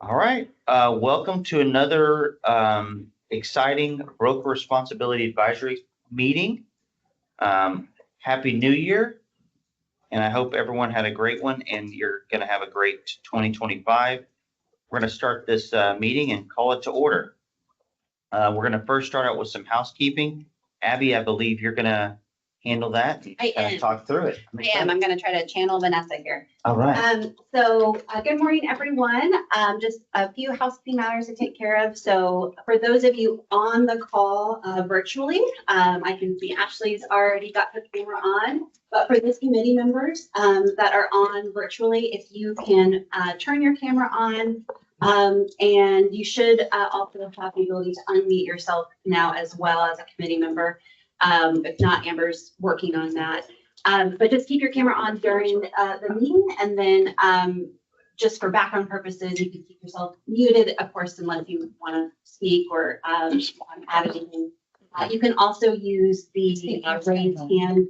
All right, welcome to another exciting broker responsibility advisory meeting. Happy New Year, and I hope everyone had a great one and you're going to have a great 2025. We're going to start this meeting and call it to order. We're going to first start out with some housekeeping. Abby, I believe you're going to handle that and I kind am. of talk through it. I'm going to try to channel Vanessa here. All right. Good morning, everyone. Just a few housekeeping matters to take care of. So for those of you on the call virtually, I can see Ashley's already got her camera on. But for those committee members that are on virtually, if you can turn your camera on, and you should also have the ability to unmute yourself now as well as a committee member. If not, Amber's working on that. But just keep your camera on during the meeting, and then just for background purposes, you can keep yourself muted, of course, unless you want to speak or add anything. You can also use the raise hand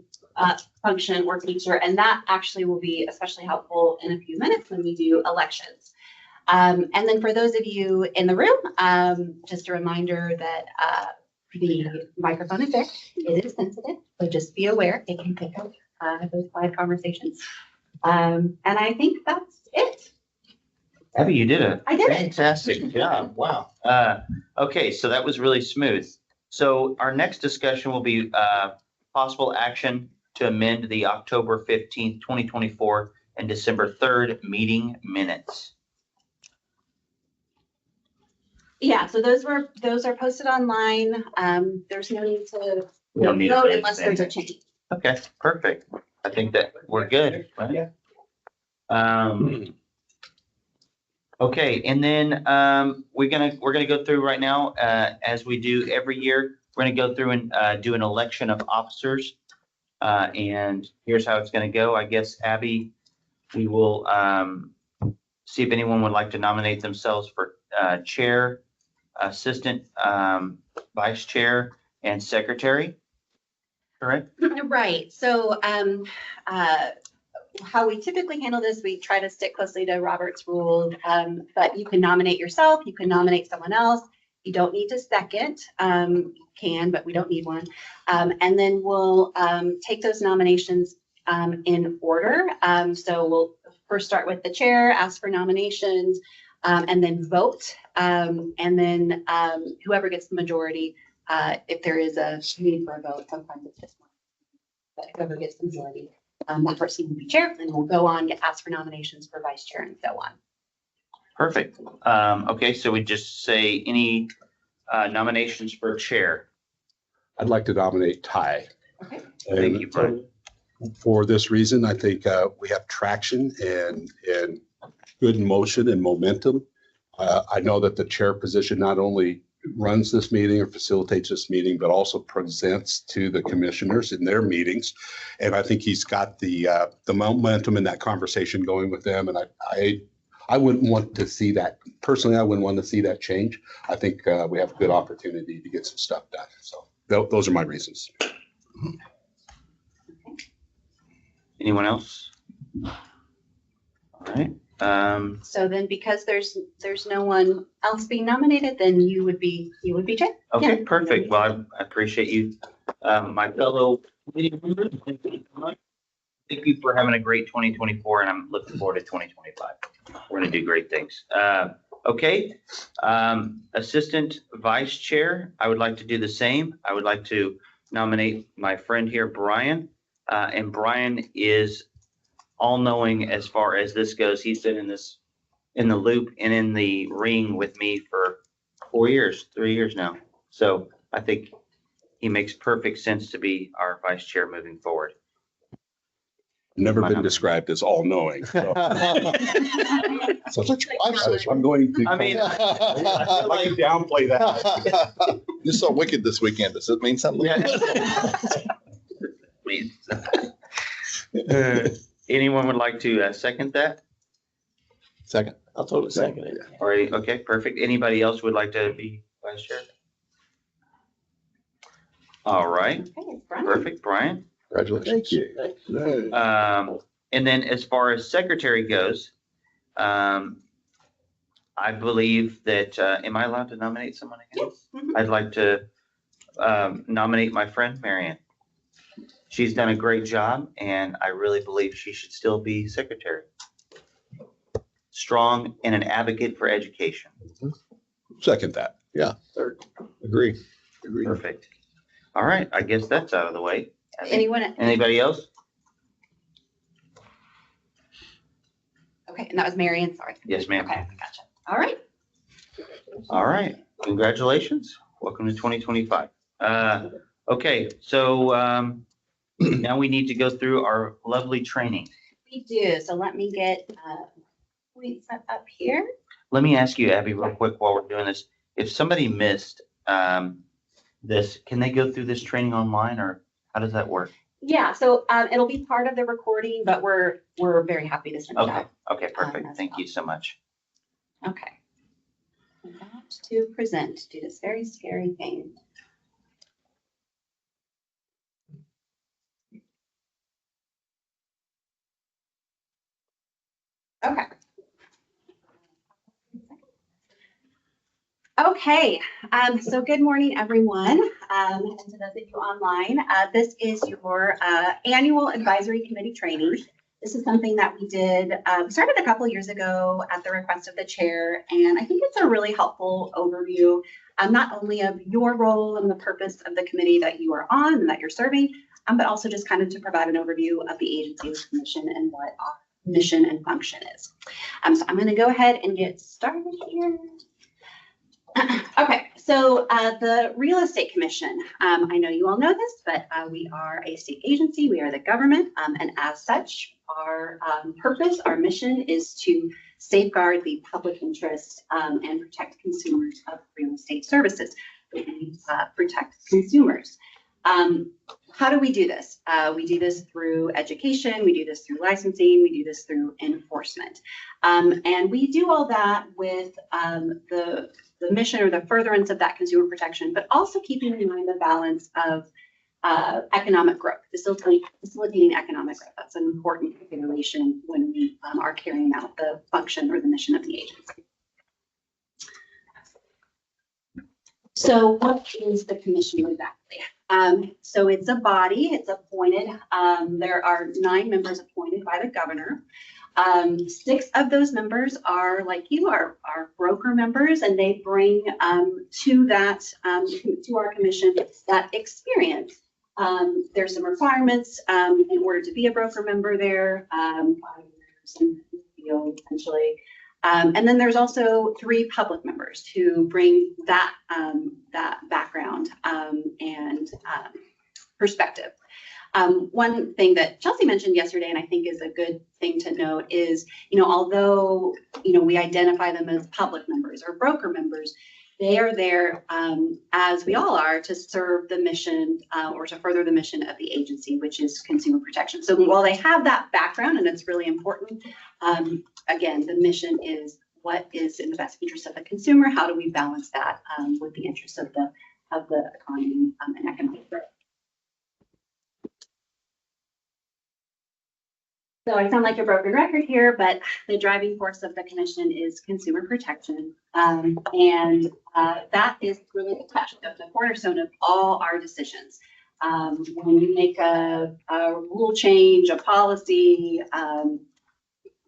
function or feature, and that actually will be especially helpful in a few minutes when we do elections. And then for those of you in the room, just a reminder that the microphone is there. It is sensitive, so just be aware it can pick up those live conversations. And I think that's it. Abby, you did a I did it. fantastic job. Wow. Okay, so that was really smooth. So our next discussion will be possible action to amend the October 15th, 2024 and December 3rd meeting minutes. Yeah, so those are posted online. There's no need to vote unless there's a change. Okay, perfect. I think that we're good. Right? Okay, and then we're gonna go through right now, as we do every year. We're gonna go through and do an election of officers. And here's how it's gonna go. I guess, Abby, we will see if anyone would like to nominate themselves for chair, assistant, vice chair, and secretary. Correct? Right. So how we typically handle this, we try to stick closely to Robert's rules, but you can nominate yourself, you can nominate someone else. You don't need to second, you can, but we don't need one. And then we'll take those nominations in order. So we'll first start with the chair, ask for nominations, and then vote. And then whoever gets the majority, if there is a need for a vote, sometimes it's just one. But whoever gets the majority, that person will be chair, and we'll go on, get asked for nominations for vice chair and so on. Perfect. Okay, so we just say any nominations for chair. I'd like to nominate Ty. Okay. Thank you, Brian. For this reason, I think we have traction and good motion and momentum. I know that the chair position not only runs this meeting or facilitates this meeting, but also presents to the commissioners in their meetings. And I think he's got the momentum in that conversation going with them. And I wouldn't want to see that, personally, I wouldn't want to see that change. I think we have a good opportunity to get some stuff done. So those are my reasons. Anyone else? All right. So then, because there's no one else being nominated, then you would be chair. Okay, Yeah. perfect. Well, I appreciate you, my fellow committee members. Thank you for having a great 2024, and I'm looking forward to 2025. We're going to do great things. Okay. Assistant vice chair, I would like to do the same. I would like to nominate my friend here, Brian. And Brian is all-knowing as far as this goes. He's been in the loop and in the ring with me for 3 years now. So I think he makes perfect sense to be our vice chair moving forward. Never been described as all-knowing. So. So I'm going to. I mean, I'd like to downplay that. You're so wicked this weekend. Does it mean something? Yeah. Please. Anyone would like to second that? Second. I'll totally second it. All right. Okay, perfect. Anybody else would like to be vice chair? All right. Okay, Brian. Perfect, Brian. Congratulations. Thank you. And then as far as secretary goes, I believe that, am I allowed to nominate someone again? Yes. Mhm. I'd like to nominate my friend Marion. She's done a great job, and I really believe she should still be secretary. Strong and an advocate for education. Second that. Third. Agree. Perfect. All right, I guess that's out of the way. Anyone? Anybody else? Okay, and that was Marion, sorry. Yes, ma'am. Okay, gotcha. All right. All right, congratulations. Welcome to 2025. Okay, so now we need to go through our lovely training. We do, so let me get points set up here. Let me ask you, Abby, real quick while we're doing this. If somebody missed this, can they go through this training online, or how does that work? Yeah, so it'll be part of the recording, but we're very happy to send it Okay, out. okay, perfect. as Thank well. you so much. Okay. I'm about to present, do this very scary thing. Okay. Okay, so good morning, everyone. And to those of you online, this is your annual advisory committee training. This is something that we did, started a couple years ago at the request of the chair, and I think it's a really helpful overview, not only of your role and the purpose of the committee that you are on and that you're serving, but also just kind of to provide an overview of the agency's mission and what our mission and function is. So I'm going to go ahead and get started here. Okay, so the Real Estate Commission, I know you all know this, but we are a state agency, we are the government, and as such, our purpose, our mission is to safeguard the public interest and protect consumers of real estate services. We protect consumers. How do we do this? We do this through education, we do this through licensing, we do this through enforcement. And we do all that with the mission or the furtherance of that consumer protection, but also keeping in mind the balance of economic growth, facilitating economic growth. That's an important consideration when we are carrying out the function or the mission of the agency. So what is the commission exactly? So it's a body, it's appointed. There are 9 members appointed by the governor. 6 of those members are, like you, are broker members, and they bring to that to our commission that experience. There's some requirements in order to be a broker member there, 5 years in the field essentially. And then there's also 3 public members who bring that background and perspective. One thing that Chelsea mentioned yesterday, and I think is a good thing to note, is, although, we identify them as public members or broker members, they are there, as we all are, to serve the mission or to further the mission of the agency, which is consumer protection. So while they have that background, and it's really important, again, the mission is what is in the best interest of the consumer. How do we balance that with the interests of the economy and economic growth? So I sound like a broken record here, but the driving force of the commission is consumer protection. And that is really the cornerstone of all our decisions. When we make a rule change, a policy,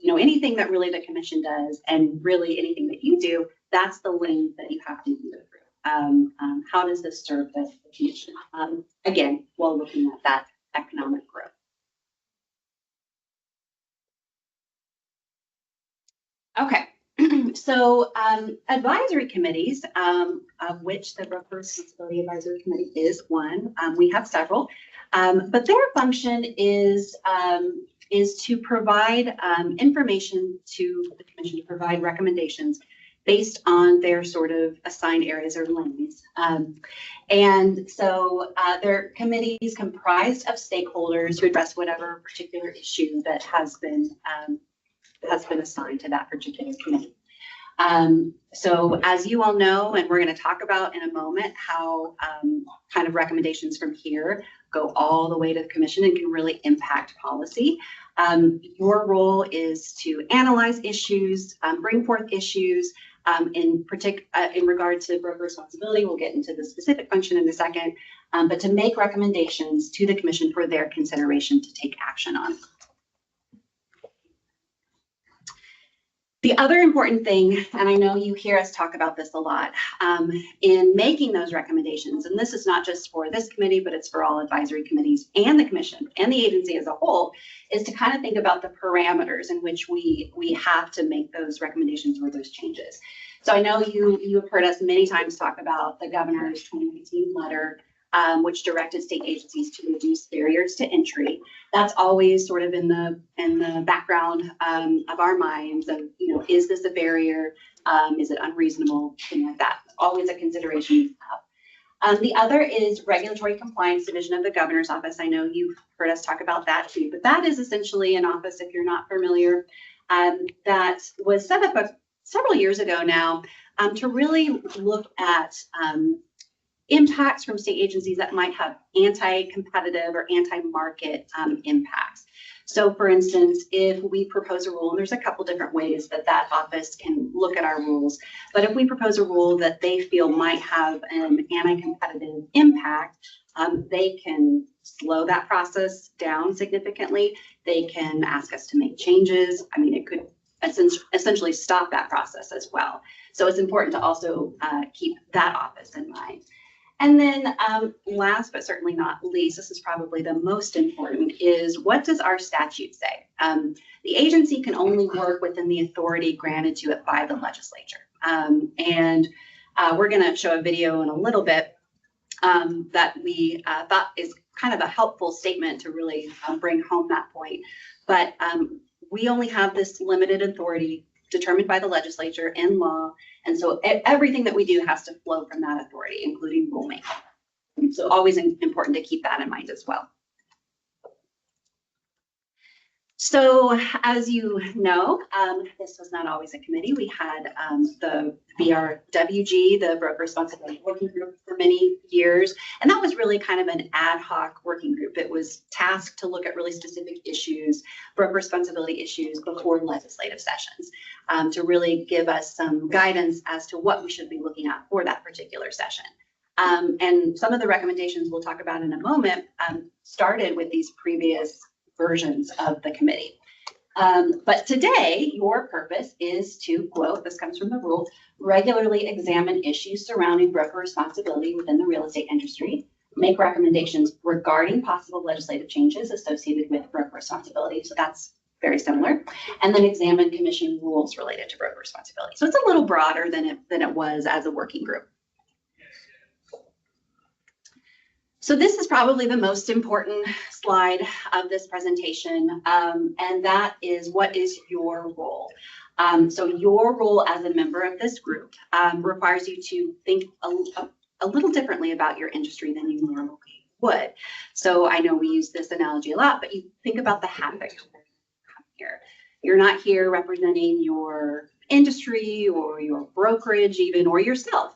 anything that really the commission does, and really anything that you do, that's the lens that you have to go through. How does this serve the commission? Again, while looking at that economic growth. Okay, so advisory committees, of which the Broker Responsibility Advisory Committee is one. We have several, but their function is to provide information to the commission, to provide recommendations based on their sort of assigned areas or lanes. And so they're committees comprised of stakeholders who address whatever particular issue that has been assigned to that particular committee. So as you all know, and we're going to talk about in a moment, how kind of recommendations from here go all the way to the commission and can really impact policy. Your role is to analyze issues, bring forth issues, in regard to broker responsibility. We'll get into the specific function in a second, but to make recommendations to the commission for their consideration to take action on. The other important thing, and I know you hear us talk about this a lot, in making those recommendations, and this is not just for this committee, but it's for all advisory committees and the commission and the agency as a whole, is to kind of think about the parameters in which we have to make those recommendations or those changes. So I know you have heard us many times talk about the governor's 2019 letter, which directed state agencies to reduce barriers to entry. That's always sort of in the background of our minds of, is this a barrier? Is it unreasonable? Things like that. Always a consideration you have. The other is regulatory compliance division of the governor's office. I know you've heard us talk about that too, but that is essentially an office, if you're not familiar, that was set up several years ago now to really look at impacts from state agencies that might have anti-competitive or anti-market impacts. So for instance, if we propose a rule, and there's a couple different ways that office can look at our rules, but if we propose a rule that they feel might have an anti-competitive impact, they can slow that process down significantly. They can ask us to make changes. I mean, it could essentially stop that process as well. So it's important to also keep that office in mind. And then last but certainly not least, this is probably the most important, is what does our statute say? The agency can only work within the authority granted to it by the legislature. And we're going to show a video in a little bit that we thought is kind of a helpful statement to really bring home that point. But we only have this limited authority determined by the legislature in law. And so everything that we do has to flow from that authority, including rulemaking. So always important to keep that in mind as well. So as you know, this was not always a committee. We had the BRWG, the Broker Responsibility Working Group, for many years. And that was really kind of an ad hoc working group. It was tasked to look at really specific issues, broker responsibility issues, before legislative sessions, to really give us some guidance as to what we should be looking at for that particular session. And some of the recommendations we'll talk about in a moment started with these previous versions of the committee. But today, your purpose is to, quote, this comes from the rule, regularly examine issues surrounding broker responsibility within the real estate industry, make recommendations regarding possible legislative changes associated with broker responsibility. So that's very similar. And then examine commission rules related to broker responsibility. So it's a little broader than it was as a working group. So this is probably the most important slide of this presentation, and that is, what is your role? So your role as a member of this group requires you to think a little differently about your industry than you normally would. So I know we use this analogy a lot, but you think about the hat that you're wearing here. You're not here representing your industry or your brokerage even, or yourself.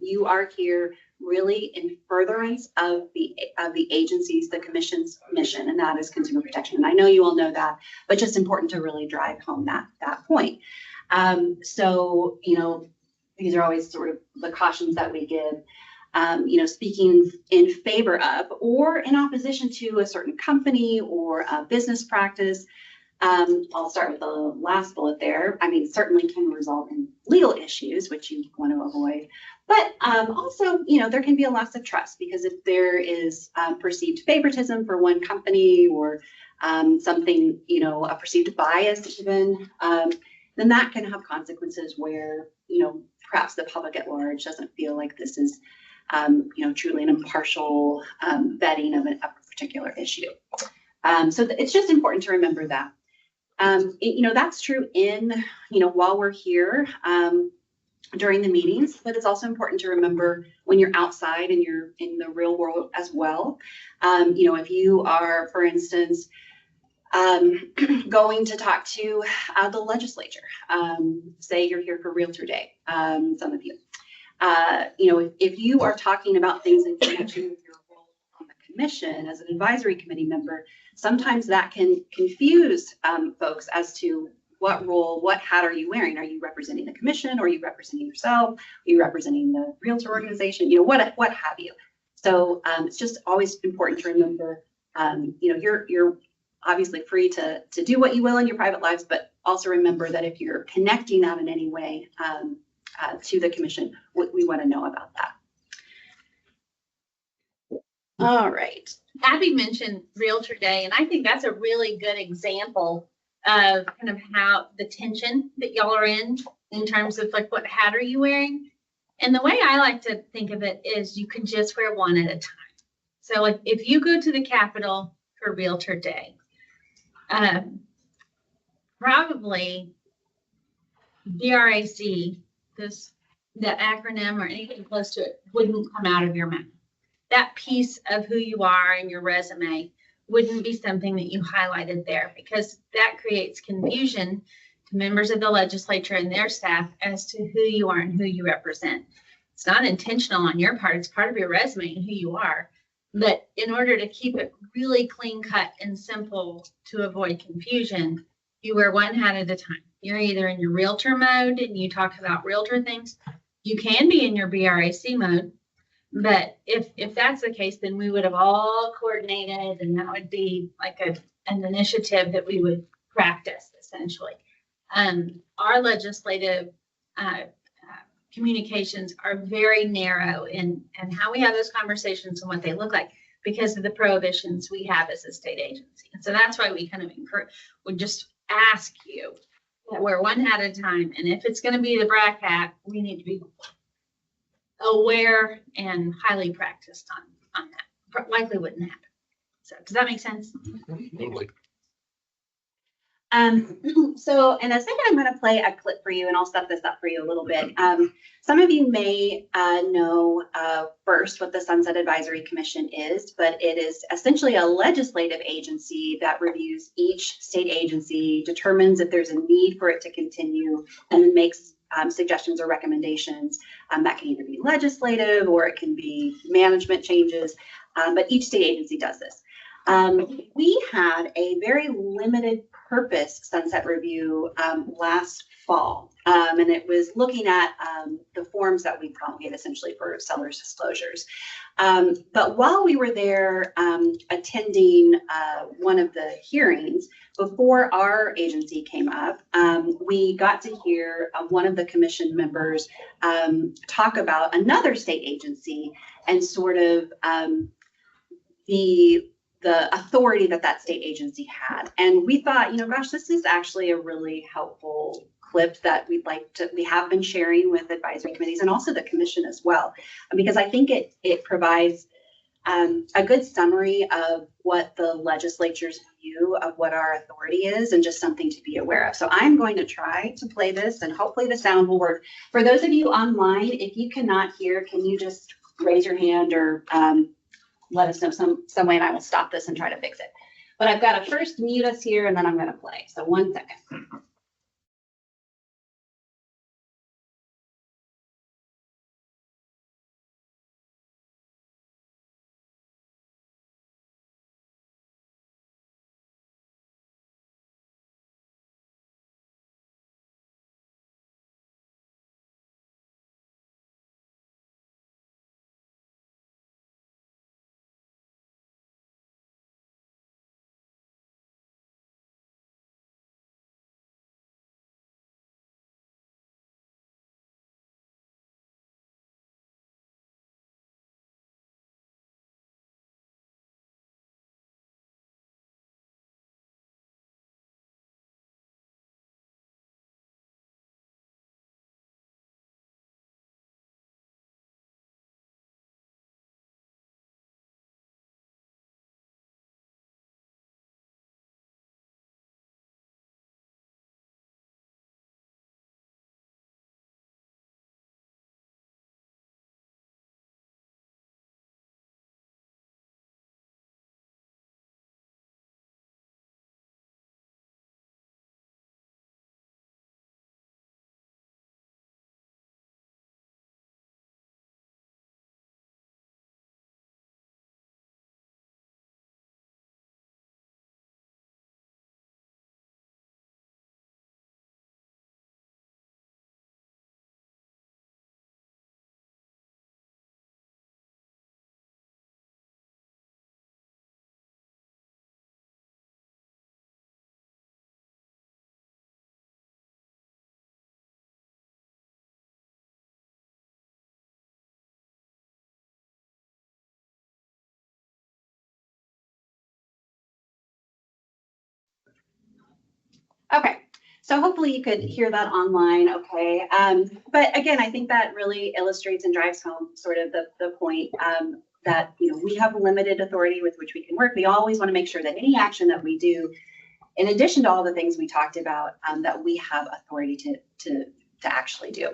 You are here really in furtherance of the agency's, the commission's mission, and that is consumer protection. And I know you all know that, but just important to really drive home that point. So, these are always sort of the cautions that we give, speaking in favor of or in opposition to a certain company or a business practice. I'll start with the last bullet there. I mean, certainly can result in legal issues, which you want to avoid. But also, there can be a loss of trust, because if there is perceived favoritism for one company or something, a perceived bias even, then that can have consequences where, perhaps the public at large doesn't feel like this is, truly an impartial vetting of a particular issue. So it's just important to remember that. That's true while we're here during the meetings, but it's also important to remember when you're outside and you're in the real world as well. If you are, for instance, going to talk to the legislature, say you're here for Realtor Day, some of you, if you are talking about things in connection with your role on the commission as an advisory committee member, sometimes that can confuse folks as to what role, what hat are you wearing? Are you representing the commission, or are you representing yourself? Are you representing the realtor organization? You know, what have you? So it's just always important to remember, you know, you're obviously free to do what you will in your private lives, but also remember that if you're connecting that in any way to the commission, we want to know about that. All right. Abby mentioned Realtor Day, and I think that's a really good example of kind of how the tension that y'all are in terms of like, what hat are you wearing? And the way I like to think of it is you can just wear one at a time. So like if you go to the Capitol for Realtor Day, probably BRAC, the acronym or anything close to it wouldn't come out of your mouth. That piece of who you are and your resume wouldn't be something that you highlighted there, because that creates confusion to members of the legislature and their staff as to who you are and who you represent. It's not intentional on your part. It's part of your resume and who you are. But in order to keep it really clean cut and simple to avoid confusion, you wear one hat at a time. You're either in your realtor mode and you talk about realtor things. You can be in your BRAC mode. But if that's the case, then we would have all coordinated, and that would be like an initiative that we would practice essentially. Our legislative communications are very narrow in how we have those conversations and what they look like, because of the prohibitions we have as a state agency. And so that's why we kind of would just ask you that wear one hat at a time. And if it's going to be the BRAC hat, we need to be aware and highly practiced on that. Likely wouldn't happen. So does that make sense? Totally. So in a second, I'm going to play a clip for you, and I'll set this up for you a little bit. Some of you may know first what the Sunset Advisory Commission is, but it is essentially a legislative agency that reviews each state agency, determines if there's a need for it to continue, and then makes suggestions or recommendations. That can either be legislative or it can be management changes, but each state agency does this. We had a very limited purpose sunset review last fall, and it was looking at the forms that we promulgate essentially for sellers' disclosures. But while we were there attending one of the hearings before our agency came up, we got to hear one of the commission members talk about another state agency and sort of the authority that state agency had. And we thought, you know, gosh, this is actually a really helpful clip that we have been sharing with advisory committees and also the commission as well, because I think it provides a good summary of what the legislature's view of what our authority is, and just something to be aware of. So I'm going to try to play this, and hopefully the sound will work. For those of you online, if you cannot hear, can you just raise your hand or let us know some way, and I will stop this and try to fix it. But I've got to first mute us here, and then I'm going to play. So 1 second. Okay, so hopefully you could hear that online, okay? But again, I think that really illustrates and drives home sort of the point that, you know, we have limited authority with which we can work. We always want to make sure that any action that we do, in addition to all the things we talked about, that we have authority to actually do.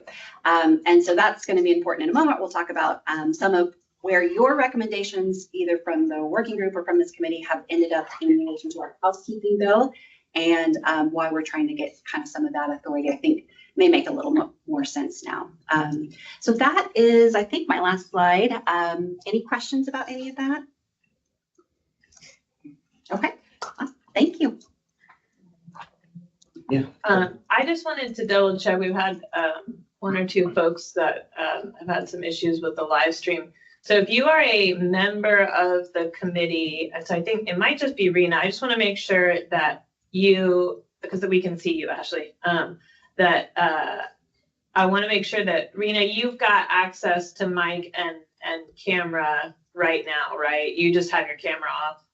And so that's going to be important in a moment. We'll talk about some of where your recommendations, either from the working group or from this committee, have ended up in relation to our housekeeping bill, and why we're trying to get kind of some of that authority, I think may make a little more sense now. So that is, I think, my last slide. Any questions about any of that? Okay, thank you. Yeah. I just wanted to double check. We've had one or two folks that have had some issues with the live stream. So if you are a member of the committee, so I think it might just be Rena. I just want to make sure that you, because we can see you, Ashley, that I want to make sure that Rena, you've got access to mic and camera right now, right? You just have your camera off.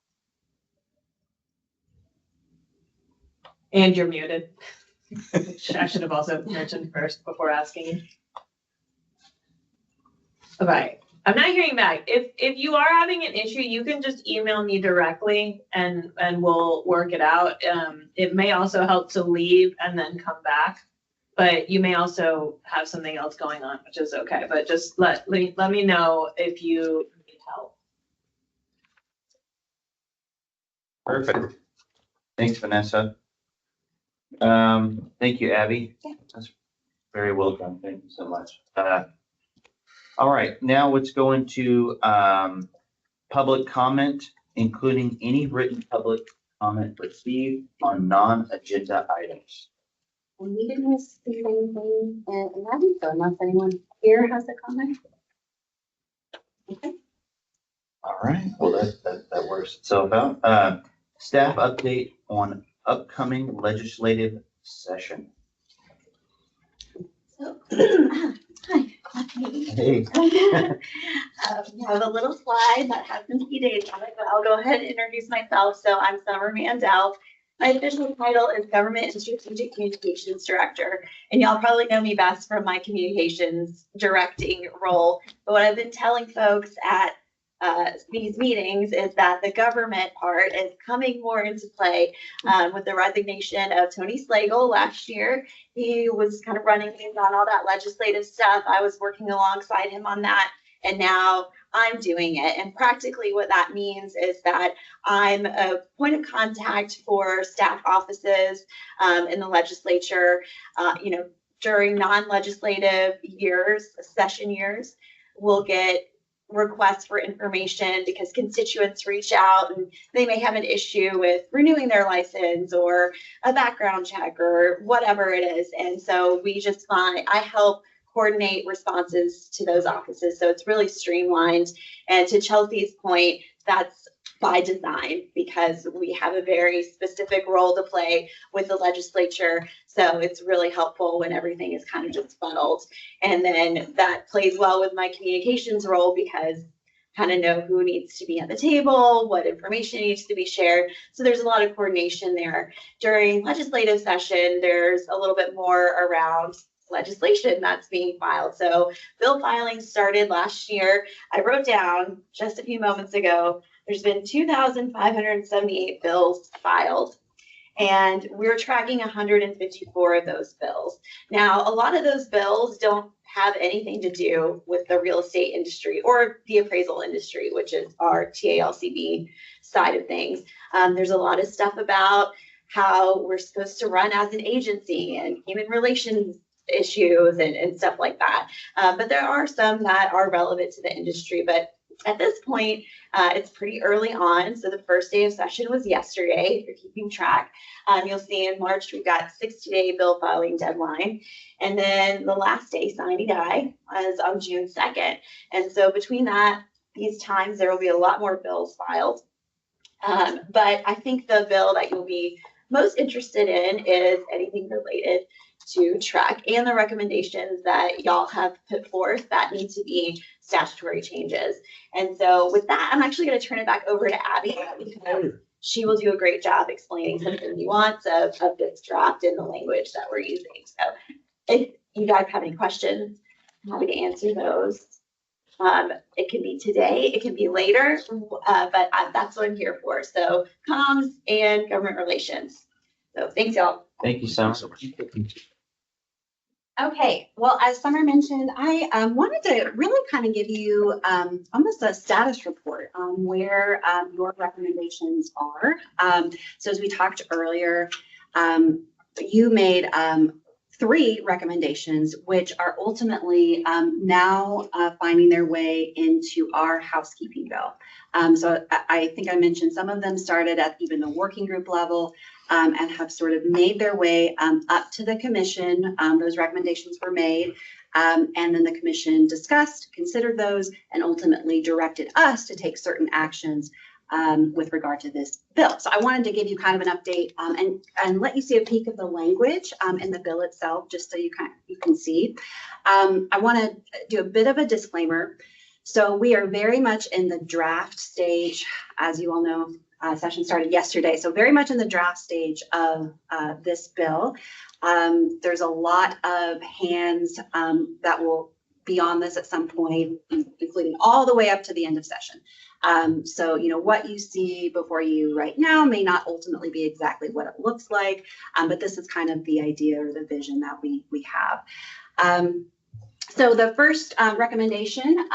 And you're muted, which I should have also mentioned first before asking you. Okay, I'm not hearing back. If you are having an issue, you can just email me directly and we'll work it out. It may also help to leave and then come back, but you may also have something else going on, which is okay. But just let me know if you need help. Perfect. Thanks, Vanessa. Thank you, Abby. Yeah. That's very well done. Thank you so much. All right, now let's go into public comment, including any written public comment received on non-agenda items. And we didn't receive anything in 11, so unless anyone here has a comment. Okay. All right, well, that works itself out. Staff update on upcoming legislative session. So, hi. Hey. We have a little slide that has some key dates on it, but I'll go ahead and introduce myself. So I'm Summer Mandel. My official title is Government and Strategic Communications Director, and y'all probably know me best from my communications directing role. But what I've been telling folks at these meetings is that the government part is coming more into play with the resignation of Tony Slagle last year. He was kind of running things on all that legislative stuff. I was working alongside him on that, and now I'm doing it. And practically what that means is that I'm a point of contact for staff offices in the legislature, during non-legislative years, session years. We'll get requests for information because constituents reach out and they may have an issue with renewing their license or a background check or whatever it is. And so I help coordinate responses to those offices. So it's really streamlined. And to Chelsea's point, that's by design because we have a very specific role to play with the legislature. So it's really helpful when everything is kind of just funneled. And then that plays well with my communications role because I kind of know who needs to be at the table, what information needs to be shared. So there's a lot of coordination there. During legislative session, there's a little bit more around legislation that's being filed. So bill filing started last year. I wrote down just a few moments ago, there's been 2,578 bills filed, and we're tracking 154 of those bills. Now, a lot of those bills don't have anything to do with the real estate industry or the appraisal industry, which is our TALCB side of things. There's a lot of stuff about how we're supposed to run as an agency and human relations issues and stuff like that. But there are some that are relevant to the industry. But at this point, it's pretty early on. So the first day of session was yesterday, if you're keeping track. You'll see in March, we've got 60-day bill filing deadline. And then the last day, sine die, was on June 2nd. And so between these times, there will be a lot more bills filed. But I think the bill that you'll be most interested in is anything related to track and the recommendations that y'all have put forth that need to be statutory changes. And so with that, I'm actually going to turn it back over to Abby because she will do a great job explaining some of the nuance of this draft and the language that we're using. So if you guys have any questions, I'm happy to answer those. It can be today, it can be later, but that's what I'm here for. So comms and government relations. So thanks, y'all. Thank you so much. Okay, well, as Summer mentioned, I wanted to really kind of give you almost a status report on where your recommendations are. So as we talked earlier, you made 3 recommendations, which are ultimately now finding their way into our housekeeping bill. So I think I mentioned some of them started at even the working group level and have sort of made their way up to the commission. Those recommendations were made. And then the commission discussed, considered those, and ultimately directed us to take certain actions with regard to this bill. So I wanted to give you kind of an update and let you see a peek of the language in the bill itself, just so you can see. I want to do a bit of a disclaimer. So we are very much in the draft stage, as you all know. Session started yesterday, so very much in the draft stage of this bill. There's a lot of hands that will be on this at some point, including all the way up to the end of session. So, you know, what you see before you right now may not ultimately be exactly what it looks like, but this is kind of the idea or the vision that we have. So the first recommendation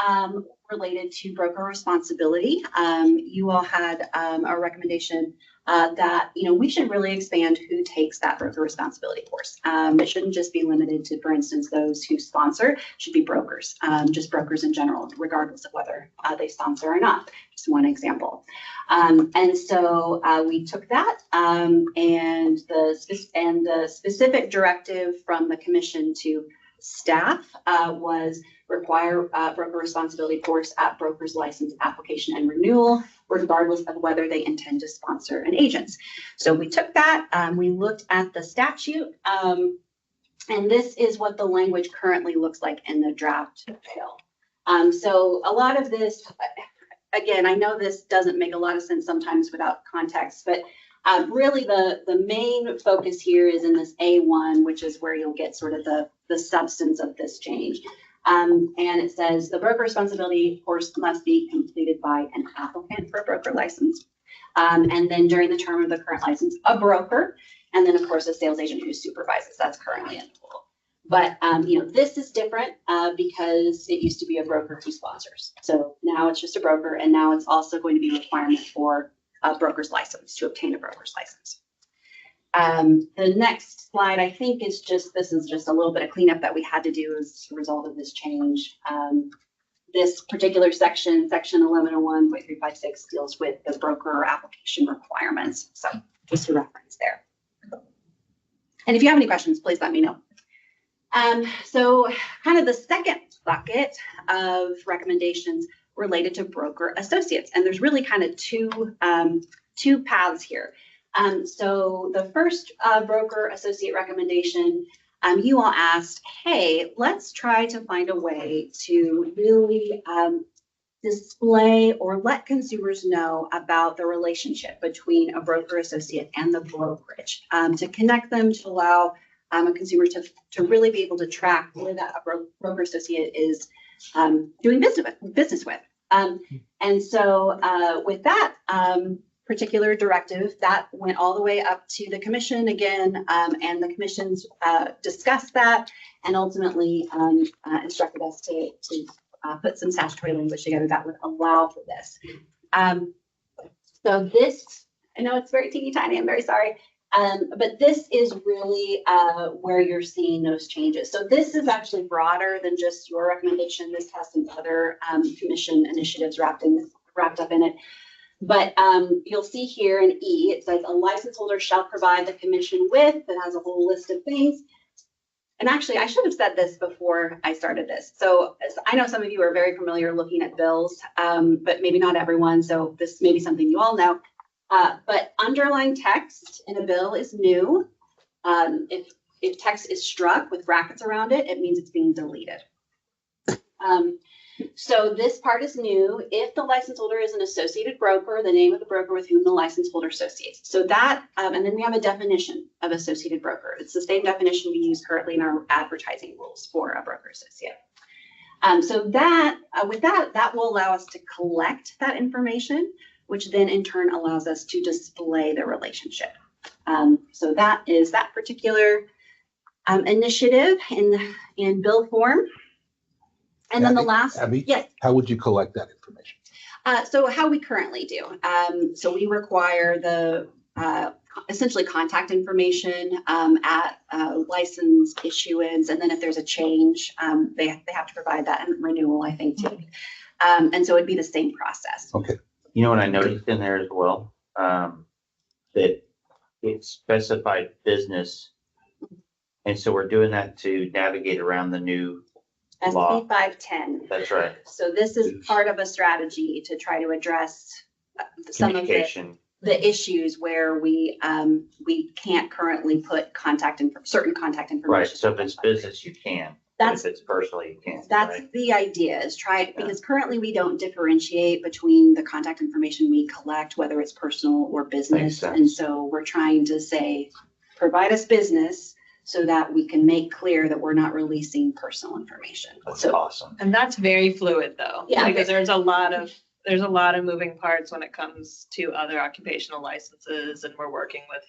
related to broker responsibility. You all had a recommendation that, you know, we should really expand who takes that broker responsibility course. It shouldn't just be limited to, for instance, those who sponsor. It should be brokers, just brokers in general, regardless of whether they sponsor or not. Just one example. And so we took that and the specific directive from the commission to staff was require broker responsibility course at broker's license application and renewal, regardless of whether they intend to sponsor an agent. So we took that, we looked at the statute, and this is what the language currently looks like in the draft bill. So a lot of this, again, I know this doesn't make a lot of sense sometimes without context, but really the main focus here is in this A1, which is where you'll get sort of the substance of this change. And it says the broker responsibility course must be completed by an applicant for a broker license. And then during the term of the current license, a broker, and then of course a sales agent who supervises. That's currently in the rule. But you know, this is different because it used to be a broker who sponsors. So now it's just a broker, and now it's also going to be a requirement for a broker's license to obtain a broker's license. The next slide, I think, is this is just a little bit of cleanup that we had to do as a result of this change. This particular section 1101.356, deals with the broker application requirements. So just a reference there. And if you have any questions, please let me know. So kind of the second bucket of recommendations related to broker associates. And there's really kind of two paths here. So the first broker associate recommendation, you all asked, hey, let's try to find a way to really display or let consumers know about the relationship between a broker associate and the brokerage, to connect them, to allow a consumer to really be able to track where that broker associate is doing business with. And so with that particular directive, that went all the way up to the commission again, and the commissions discussed that and ultimately instructed us to put some statutory language together that would allow for this. So this, I know it's very teeny tiny, I'm very sorry. But this is really where you're seeing those changes. So this is actually broader than just your recommendation. This has some other commission initiatives wrapped up in it. But you'll see here in E, it says a license holder shall provide the commission with, it has a whole list of things. And actually, I should have said this before I started this. So I know some of you are very familiar looking at bills, but maybe not everyone. So this may be something you all know. But underlying text in a bill is new. If text is struck with brackets around it, it means it's being deleted. So this part is new. If the license holder is an associated broker, the name of the broker with whom the license holder associates. So that, and then we have a definition of associated broker. It's the same definition we use currently in our advertising rules for a broker associate. So that, with that, that will allow us to collect that information, which then in turn allows us to display the relationship. So that is that particular initiative in bill form. And then the last, Abby, yes. how would you collect that information? So how we currently do. So we require the essentially contact information at license issuance, and then if there's a change, they have to provide that in renewal, I think, too. And so it'd be the same process. Okay. You know what I noticed in there as well? That it specified business. And so we're doing that to navigate around the new law. SB 510. That's right. So this is part of a strategy to try to address some of Communication. the issues where we can't currently put certain contact information. Right. So if it's business, you can. But That's if it's personal, you can't. That's right? the idea, is because currently we don't differentiate between the contact information we collect, whether it's personal or business. sense. And so we're trying to say, provide us business so that we can make clear that we're not releasing personal information. That's So awesome. And that's very fluid though. Yeah. Because there's a lot of moving parts when it comes to other occupational licenses, and we're working with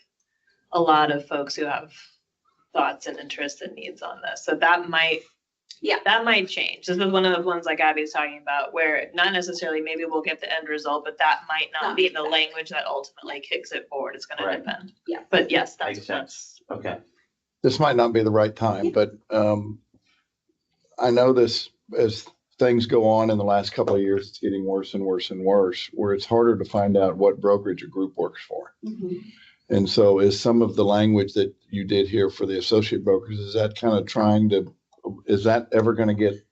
a lot of folks who have thoughts and interests and needs on this. So that might change. This is one of the ones like Abby's talking about, where not necessarily maybe we'll get the end result, but that might not be the language that ultimately kicks it forward. It's gonna Right. depend. Yeah. But yes, that's Makes sense. Okay. This might not be the right time, but I know this, as things go on in the last couple of years, it's getting worse and worse and worse, where it's harder to find out what brokerage a group works for. And so is some of the language that you did here for the associate brokers, is that kind of is that ever going to get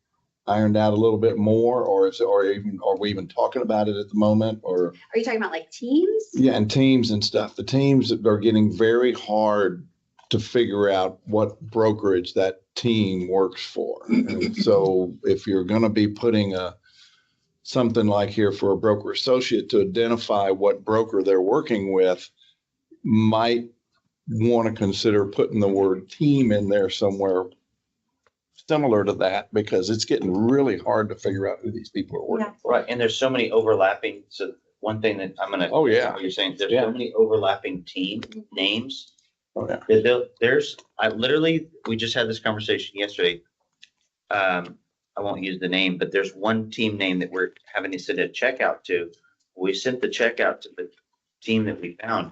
ironed out a little bit more, or are we even talking about it at the moment, or? Are you talking about like teams? Yeah, and teams and stuff. The teams are getting very hard to figure out what brokerage that team works for. And so if you're going to be putting something like here for a broker associate to identify what broker they're working with, might want to consider putting the word team in there somewhere similar to that, because it's getting really hard to figure out who these people are working for. Right. And there's so many overlapping. So one thing that I'm going to. Oh, yeah. What you're saying, there's Yeah. so many overlapping team names. Oh, yeah. We just had this conversation yesterday. I won't use the name, but there's one team name that we're having to send a check out to. We sent the check out to the team that we found.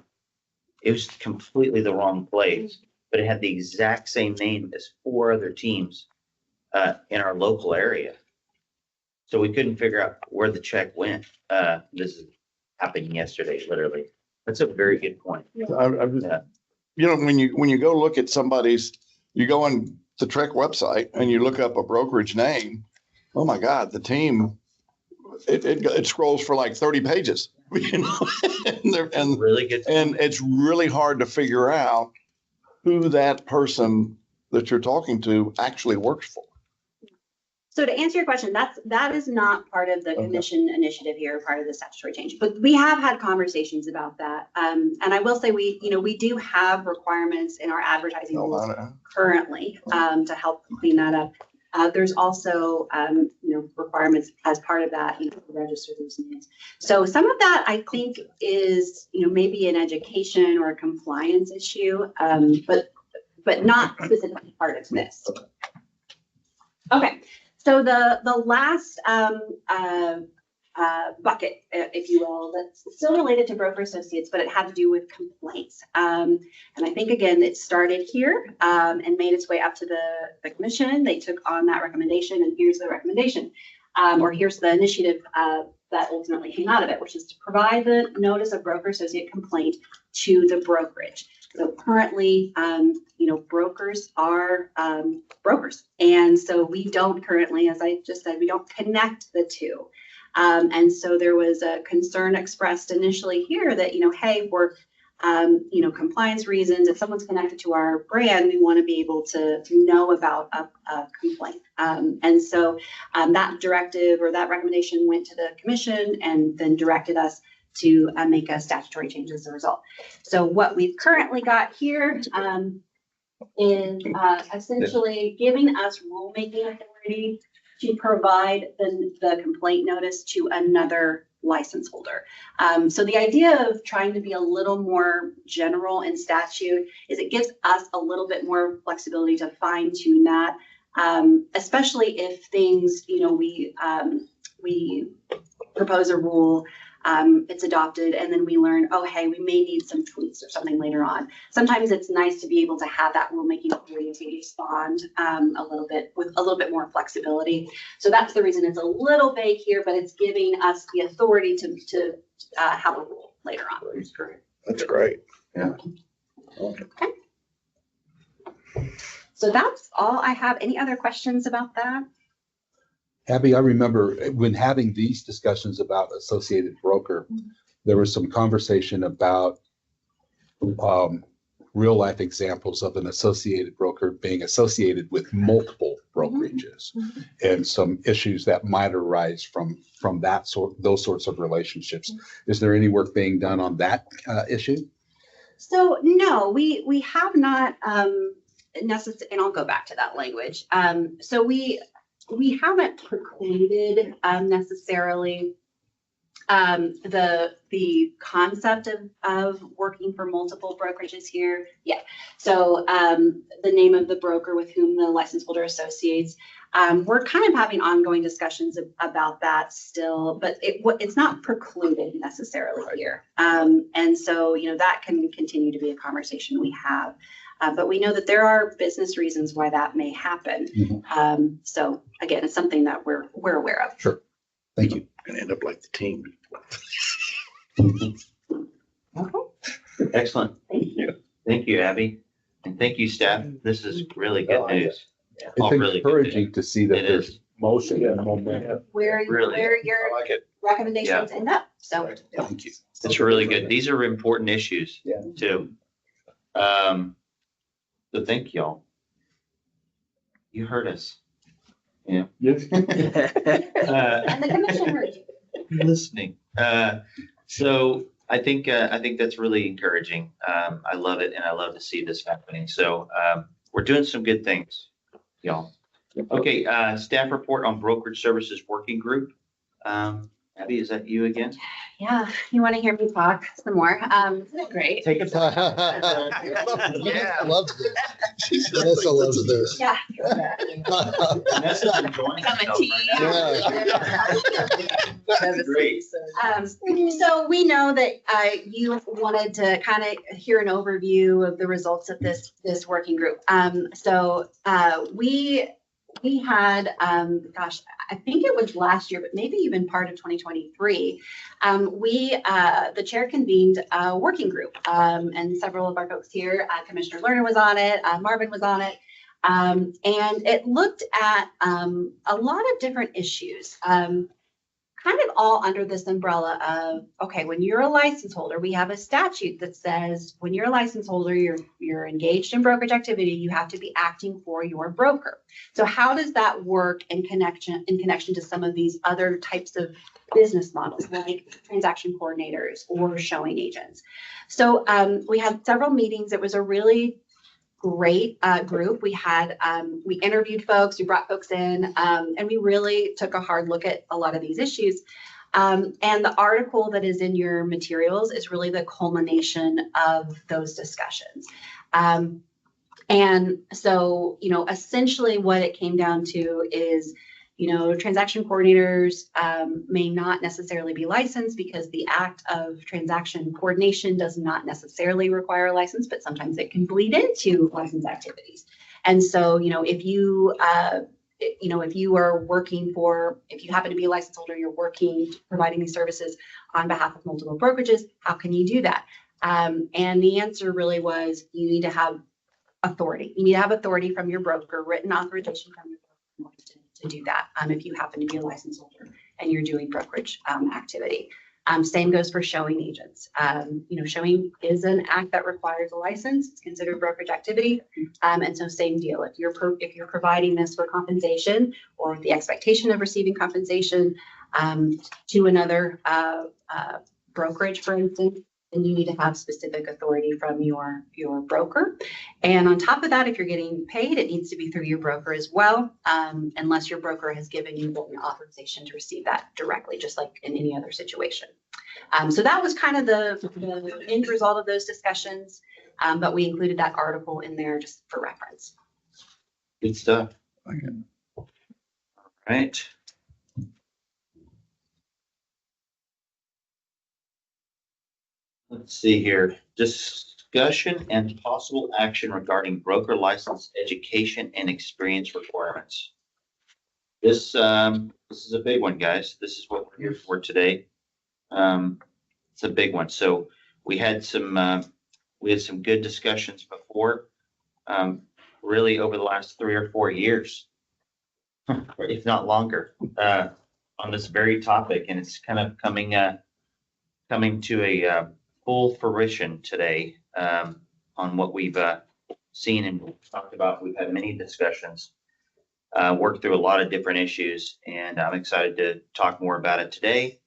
It was completely the wrong place, but it had the exact same name as 4 other teams in our local area. So we couldn't figure out where the check went. This is happening yesterday, literally. That's a very good point. I'm Yeah. You know, when you go look at you go on the Trek website and you look up a brokerage name, oh my God, the team, it scrolls for like 30 pages, you know, and Really good. it's really hard to figure out who that person that you're talking to actually works for. So to answer your question, that is not part of the commission initiative here, part of the statutory change, but we have had conversations about that. And I will say we do have requirements in our advertising rules currently to help clean that up. There's also requirements as part of that, to register those names. So some of that I think is maybe an education or a compliance issue, but not specifically part of this. Okay. So the last bucket, if you will, that's still related to broker associates, but it had to do with complaints. And I think, again, it started here and made its way up to the commission. They took on that recommendation, and here's the recommendation, or here's the initiative that ultimately came out of it, which is to provide the notice of broker associate complaint to the brokerage. So currently, brokers are brokers. And so we don't currently, as I just said, we don't connect the two. And so there was a concern expressed initially here that, hey, we're compliance reasons. If someone's connected to our brand, we want to be able to know about a complaint. And so that directive or that recommendation went to the commission and then directed us to make a statutory change as a result. So what we've currently got here is essentially giving us rulemaking authority to provide the complaint notice to another license holder. So the idea of trying to be a little more general in statute is it gives us a little bit more flexibility to fine tune that, especially if things, we propose a rule, it's adopted, and then we learn, oh, hey, we may need some tweaks or something later on. Sometimes it's nice to be able to have that rulemaking authority to respond a little bit with a little bit more flexibility. So that's the reason it's a little vague here, but it's giving us the authority to have a rule later on. That's great. That's great. Yeah. Okay. So that's all I have. Any other questions about that? Abby, I remember when having these discussions about associated broker, there was some conversation about real life examples of an associated broker being associated with multiple brokerages and some issues that might arise from those sorts of relationships. Is there any work being done on that issue? So no, we have not necessarily, and I'll go back to that language. So we haven't precluded necessarily the concept of working for multiple brokerages here. Yeah. So the name of the broker with whom the license holder associates, we're kind of having ongoing discussions about that still, but it's not precluded necessarily here. And so, that can continue to be a conversation we have. But we know that there are business reasons why that may happen. So again, it's something that we're aware of. Sure. Thank you. Gonna end up like the team. Okay. Excellent. Thank you. Thank you, Abby. And thank you, staff. This is really good news. It's Really good encouraging news. to see that It there's is. motion and momentum. Where Really? your I like it. recommendations end up. So Thank you. It's really good. These are important issues Yeah. too. So thank y'all. You heard us. Yeah. Yes. and the commission heard you. Listening. So I think that's really encouraging. I love it, and I love to see this happening. So we're doing some good things, y'all. Okay, staff report on brokerage services working group. Abby, is that you again? Yeah, you want to hear me talk some more? Isn't it great? Take it. I love this. Vanessa loves this. Yeah. Vanessa's enjoying Become a herself right now. Yeah. Great. So we know that you wanted to kind of hear an overview of the results of this working group. So we had, I think it was last year, but maybe even part of 2023. The chair convened a working group, and several of our folks here, Commissioner Lerner was on it, Marvin was on it, and it looked at a lot of different issues. Kind of all under this umbrella of, okay, when you're a license holder, we have a statute that says when you're a license holder, you're engaged in brokerage activity, you have to be acting for your broker. So how does that work in connection to some of these other types of business models like transaction coordinators or showing agents? So we had several meetings. It was a really great group. We interviewed folks, we brought folks in, and we really took a hard look at a lot of these issues. And the article that is in your materials is really the culmination of those discussions. And so, essentially what it came down to is, transaction coordinators may not necessarily be licensed because the act of transaction coordination does not necessarily require a license, but sometimes it can bleed into license activities. And so, if you happen to be a license holder, you're providing these services on behalf of multiple brokerages, how can you do that? And the answer really was you need to have authority. You need to have authority from your broker, written authorization from your broker to do that if you happen to be a license holder and you're doing brokerage activity. Same goes for showing agents. Showing is an act that requires a license. It's considered brokerage activity. And so same deal. If you're providing this for compensation or with the expectation of receiving compensation to another brokerage, for instance, then you need to have specific authority from your broker. And on top of that, if you're getting paid, it needs to be through your broker as well, unless your broker has given you written authorization to receive that directly, just like in any other situation. So that was kind of the end result of those discussions, but we included that article in there just for reference. Good stuff. All right. Let's see here. Discussion and possible action regarding broker license education and experience requirements. This is a big one, guys. This is what we're here for today. It's a big one. So we had some good discussions before, really over the last 3 or 4 years, if not longer, on this very topic, and it's kind of coming to a full fruition today on what we've seen and talked about. We've had many discussions, worked through a lot of different issues, and I'm excited to talk more about it today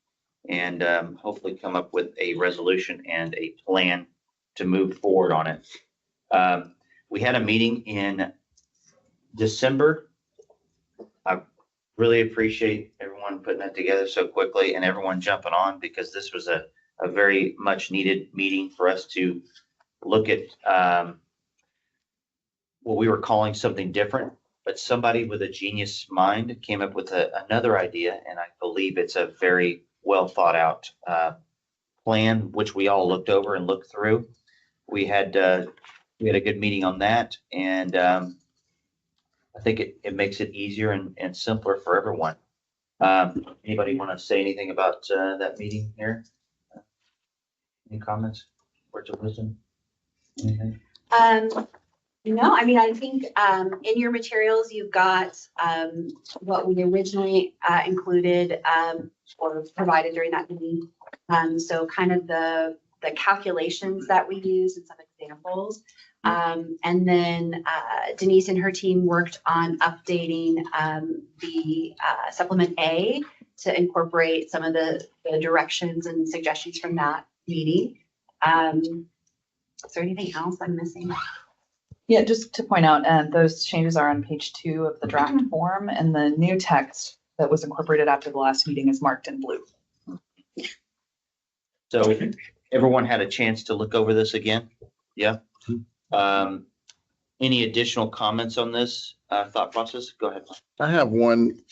and hopefully come up with a resolution and a plan to move forward on it. We had a meeting in December. I really appreciate everyone putting that together so quickly and everyone jumping on, because this was a very much needed meeting for us to look at what we were calling something different, but somebody with a genius mind came up with another idea, and I believe it's a very well thought out plan, which we all looked over and looked through. We had a good meeting on that, and I think it makes it easier and simpler for everyone. Anybody want to say anything about that meeting here? Any comments? Words of wisdom? Anything? No, I mean, I think in your materials, you've got what we originally included or provided during that meeting. So kind of the calculations that we use and some examples. And then Denise and her team worked on updating the supplement A to incorporate some of the directions and suggestions from that meeting. Is there anything else I'm missing? Yeah, just to point out, those changes are on page 2 of the draft form, and the new text that was incorporated after the last meeting is marked in blue. So everyone had a chance to look over this again? Yeah. Any additional comments on this thought process? Go ahead. I have one.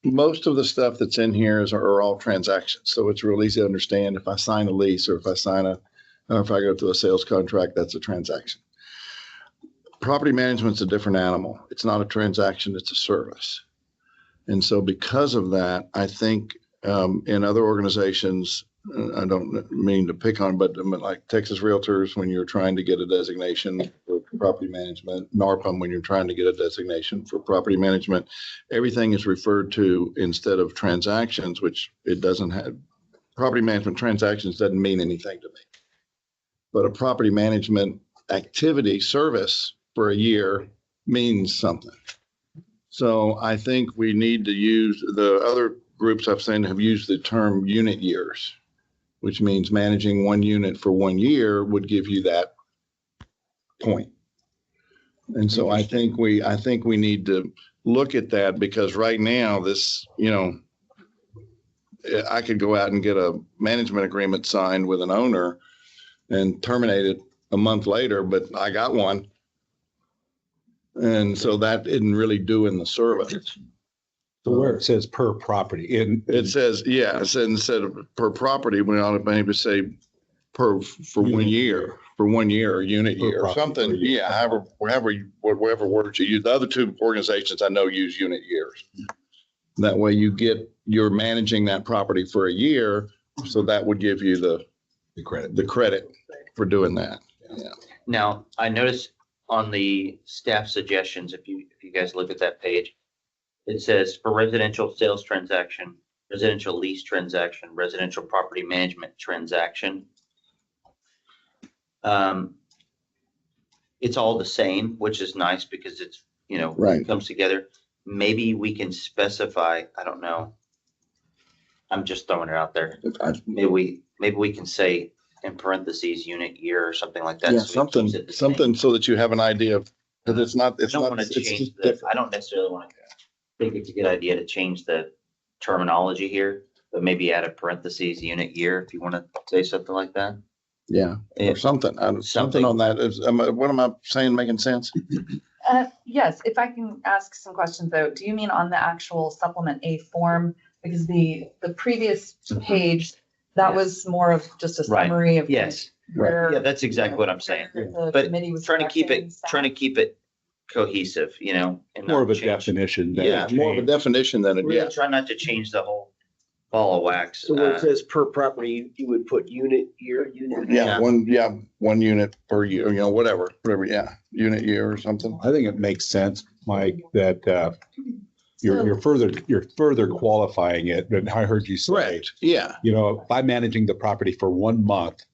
Most of the stuff that's in here are all transactions. So it's real easy to understand. If I sign a lease or if I go to a sales contract, that's a transaction. Property management's a different animal. It's not a transaction, it's a service. And so because of that, I think in other organizations, I don't mean to pick on, but like Texas Realtors, when you're trying to get a designation for property management, NARPM, when you're trying to get a designation for property management, everything is referred to instead of transactions, which it doesn't have. Property management transactions doesn't mean anything to me. But a property management activity service for a year means something. So I think we need to use, the other groups I've seen have used the term unit years, which means managing one unit for 1 year would give you that point. And so I think we need to look at that, because right now this, I could go out and get a management agreement signed with an owner and terminate it a month later, but I got one. And so that isn't really doing the service. So where it says per property It says, instead of per property, we ought to maybe say for 1 year, or unit Per year or property, something. per year. Yeah, whatever words you use. The other two organizations I know use unit years. That way you're managing that property for a year. So that would give you the credit for doing that. Yeah. Now, I noticed on the staff suggestions, if you guys look at that page, it says for residential sales transaction, residential lease transaction, residential property management transaction. It's all the same, which is nice because it's, you know, Right. it comes together. Maybe we can specify, I don't know. I'm just throwing it out there. Maybe we can say in parentheses, unit year or something like that. Yeah, so it something, keeps it the same. something so that you have an idea of, because it's not, I it's don't not, want to it's change just the, different. I don't necessarily want to think it's a good idea to change the terminology here, but maybe add a parentheses, unit year, if you want to say something like that. Yeah, or something, something on that. Is, what am I saying making sense? Yes, if I can ask some questions though, do you mean on the actual supplement A form? Because the previous page, that Yes. was more of just a Right. summary of. Yes, where yeah, that's exactly what I'm saying. the But committee was trying to keep directing it, staff. trying to keep it cohesive, you know, and More not of a change. definition. than Yeah, More of a change. definition than it, yeah. Really try not to change the whole ball of wax. So where it says per property, you would put unit, year, unit. Yeah, one unit per year, you know, whatever, yeah, unit year or something. I think it makes sense, Mike, that you're further qualifying it. But I heard you say, Correct, yeah. you know, if I'm managing the property for 1 month,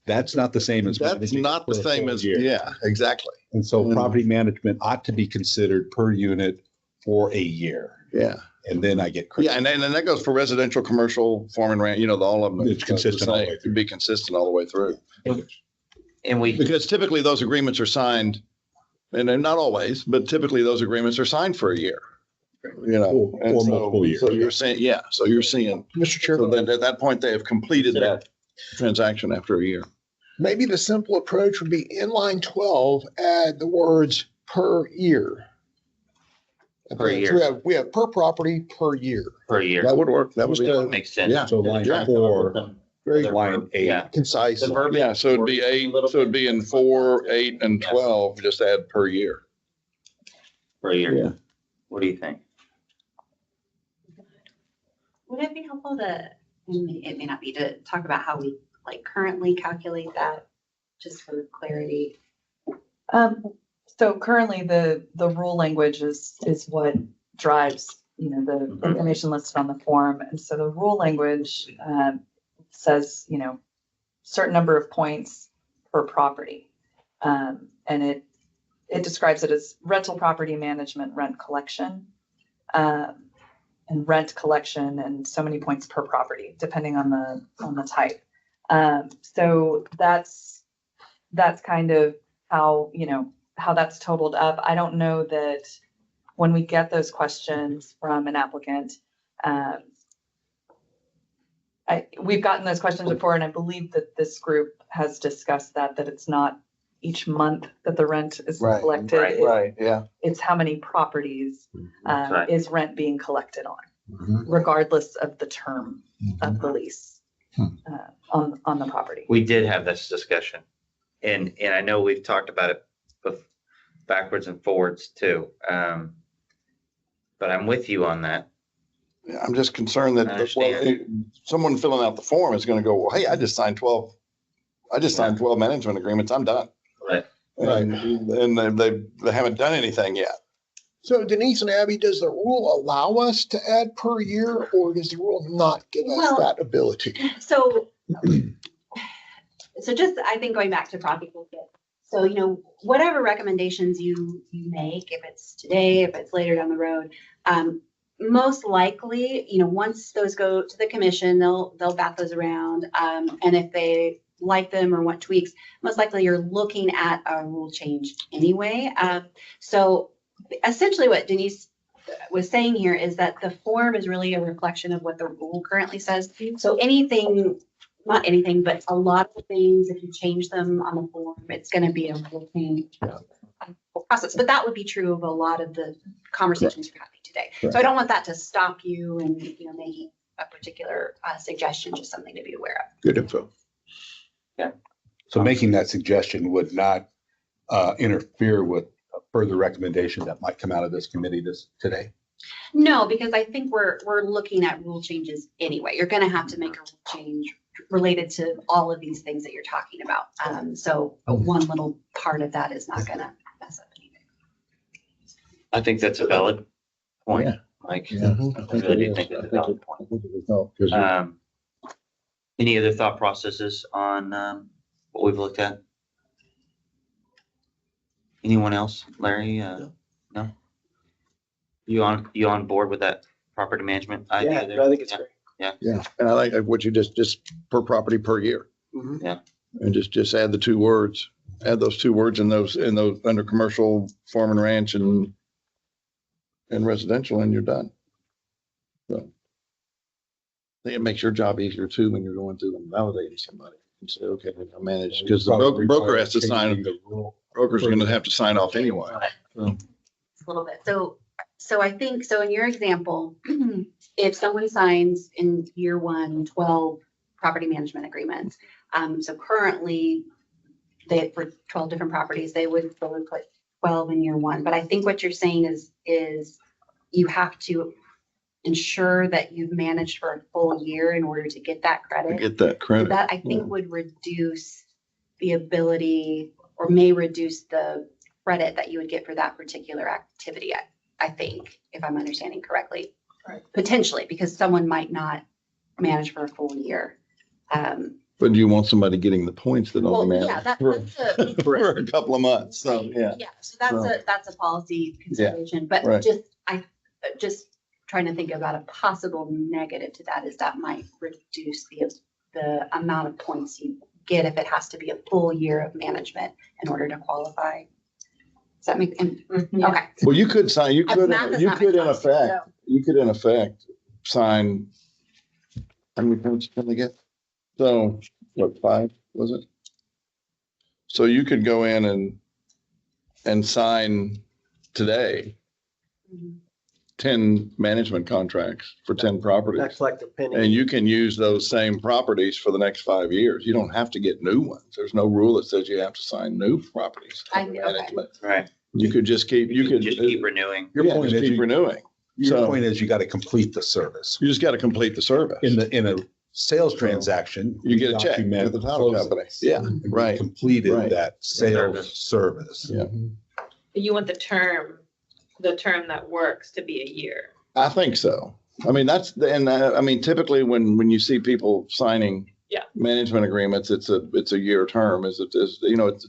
that's not the same as. That's managing it not the for a same full as, year. yeah, exactly, And so Mm. property management ought to be considered per unit for a year. yeah. And then I get. Yeah, and that goes for residential, commercial, farm and ranch, you know, all of them. It's consistent all the way It'd be consistent all the way through. And we, Because typically those agreements are signed, and they're not always, but typically those agreements are signed for a year. You know, Or and so- multiple years. So you're saying, yeah, so you're seeing, Mr. so Chairman, then at that point, they have completed that transaction after a year. maybe the simple approach would be in line 12, add the words per year. Per year. So we have per property, per year. per year, That would work. That would be, Just, makes sense. yeah. So line Try to come up 4, with some Very other line verb. 8. Yeah. concise. The verbiage yeah, so it'd be works a 8, little so it'd bit be in more. 4, 8, and Yeah. 12, just add per year. Per Yeah. year. What do you think? Would it be helpful to, it may not be, to talk about how we like currently calculate that, just for clarity? So currently the rule language is what drives, you know, the information listed on the form. And so the rule language says, you know, certain number of points per property. And it describes it as rental property management, rent collection, and rent collection, and so many points per property, depending on the type. So that's kind of how, you know, how that's totaled up. I don't know that when we get those questions from an applicant, we've gotten those questions before, and I believe that this group has discussed that it's not each month that the rent is Right, collected. right, Right, yeah. It's how many properties Right. is rent being collected on, Mhm. regardless of the term of the lease Hmm. on the property. We did have this discussion, and I know we've talked about it backwards and forwards too. But I'm with you on that. Yeah, I'm just concerned that, I well, understand. someone filling out the form is gonna go, well, hey, I just signed 12 management agreements, I'm done. Right. And they haven't done anything yet. So Denise and Abby, does the rule allow us to add per year, or does the rule not give us Well- that ability? So, just, I think going back to property toolkit. So, you know, whatever recommendations you make, if it's today, if it's later down the road, most likely, you know, once those go to the commission, they'll bat those around. And if they like them or want tweaks, most likely you're looking at a rule change anyway. So essentially what Denise was saying here is that the form is really a reflection of what the rule currently says. So anything, not anything, but a lot of things, if you change them on the form, it's going to be a rule change process. But that would be true of a lot of the conversations you're having today. So I don't want that to stop you and, you know, making a particular suggestion, just something to be aware of. Good info. So making that suggestion would not interfere with a further recommendation that might come out of this committee today? No, because I think we're looking at rule changes anyway. You're going to have to make a rule change related to all of these things that you're talking about. So one little part of that is not going to mess up anything. I think that's a valid point. Mike. Yeah. I really do think that's a valid point. Any other thought processes on what we've looked at? Anyone else? Larry? No? You on board with that property management idea Yeah, there? I think it's Yeah. great. Yeah, and I like what you just per property per year. Mhm. Yeah. And just add the 2 words, add those 2 words in those under commercial, farm and ranch and residential, and you're done. So I think it makes your job easier too when you're going through and validating somebody and say, okay, I manage, because the broker has to sign, broker's going to have to sign off anyway. So, A little bit. So I think, so in your example, if someone signs in year 1, 12 property management agreements, so currently for 12 different properties, they would put 12 in year 1. But I think what you're saying is you have to ensure that you've managed for a full year in order to get that to credit. get that So credit. that I think would reduce the ability, or may reduce the credit that you would get for that particular activity. I think, if I'm understanding correctly. Right. Potentially, because someone might not manage for a full year. But do you want somebody getting the points that Well, only yeah, matter that's a. for a couple of months? So, yeah. Yeah, so that's a policy consideration, but right. just trying to think about a possible negative to that is that might reduce the amount of points you get if it has to be a full year of management in order to qualify. Does that make, Yeah. okay. Well, you could sign, Math does you not could make in sense, effect, sign, how many points can they get? So, what, 5, was it? So you could go in and sign today Mhm. 10 management contracts for 10 Not properties. collect a penny. And you can use those same properties for the next 5 years. You don't have to get new ones. There's no rule that says you have to sign new properties. Okay. Management. Right. You could just keep, you could Just keep renewing. Your point just is keep renewing. Your So- point is you got to complete the service. You just got to complete the service. In a sales transaction. You get a check document with the title closings. company. Yeah, And we right. Completed Right. that sales service. Yeah. You want the term that works to be a year. I think so. I mean, I mean, typically when you see people signing Yeah. management agreements, it's a year term, it's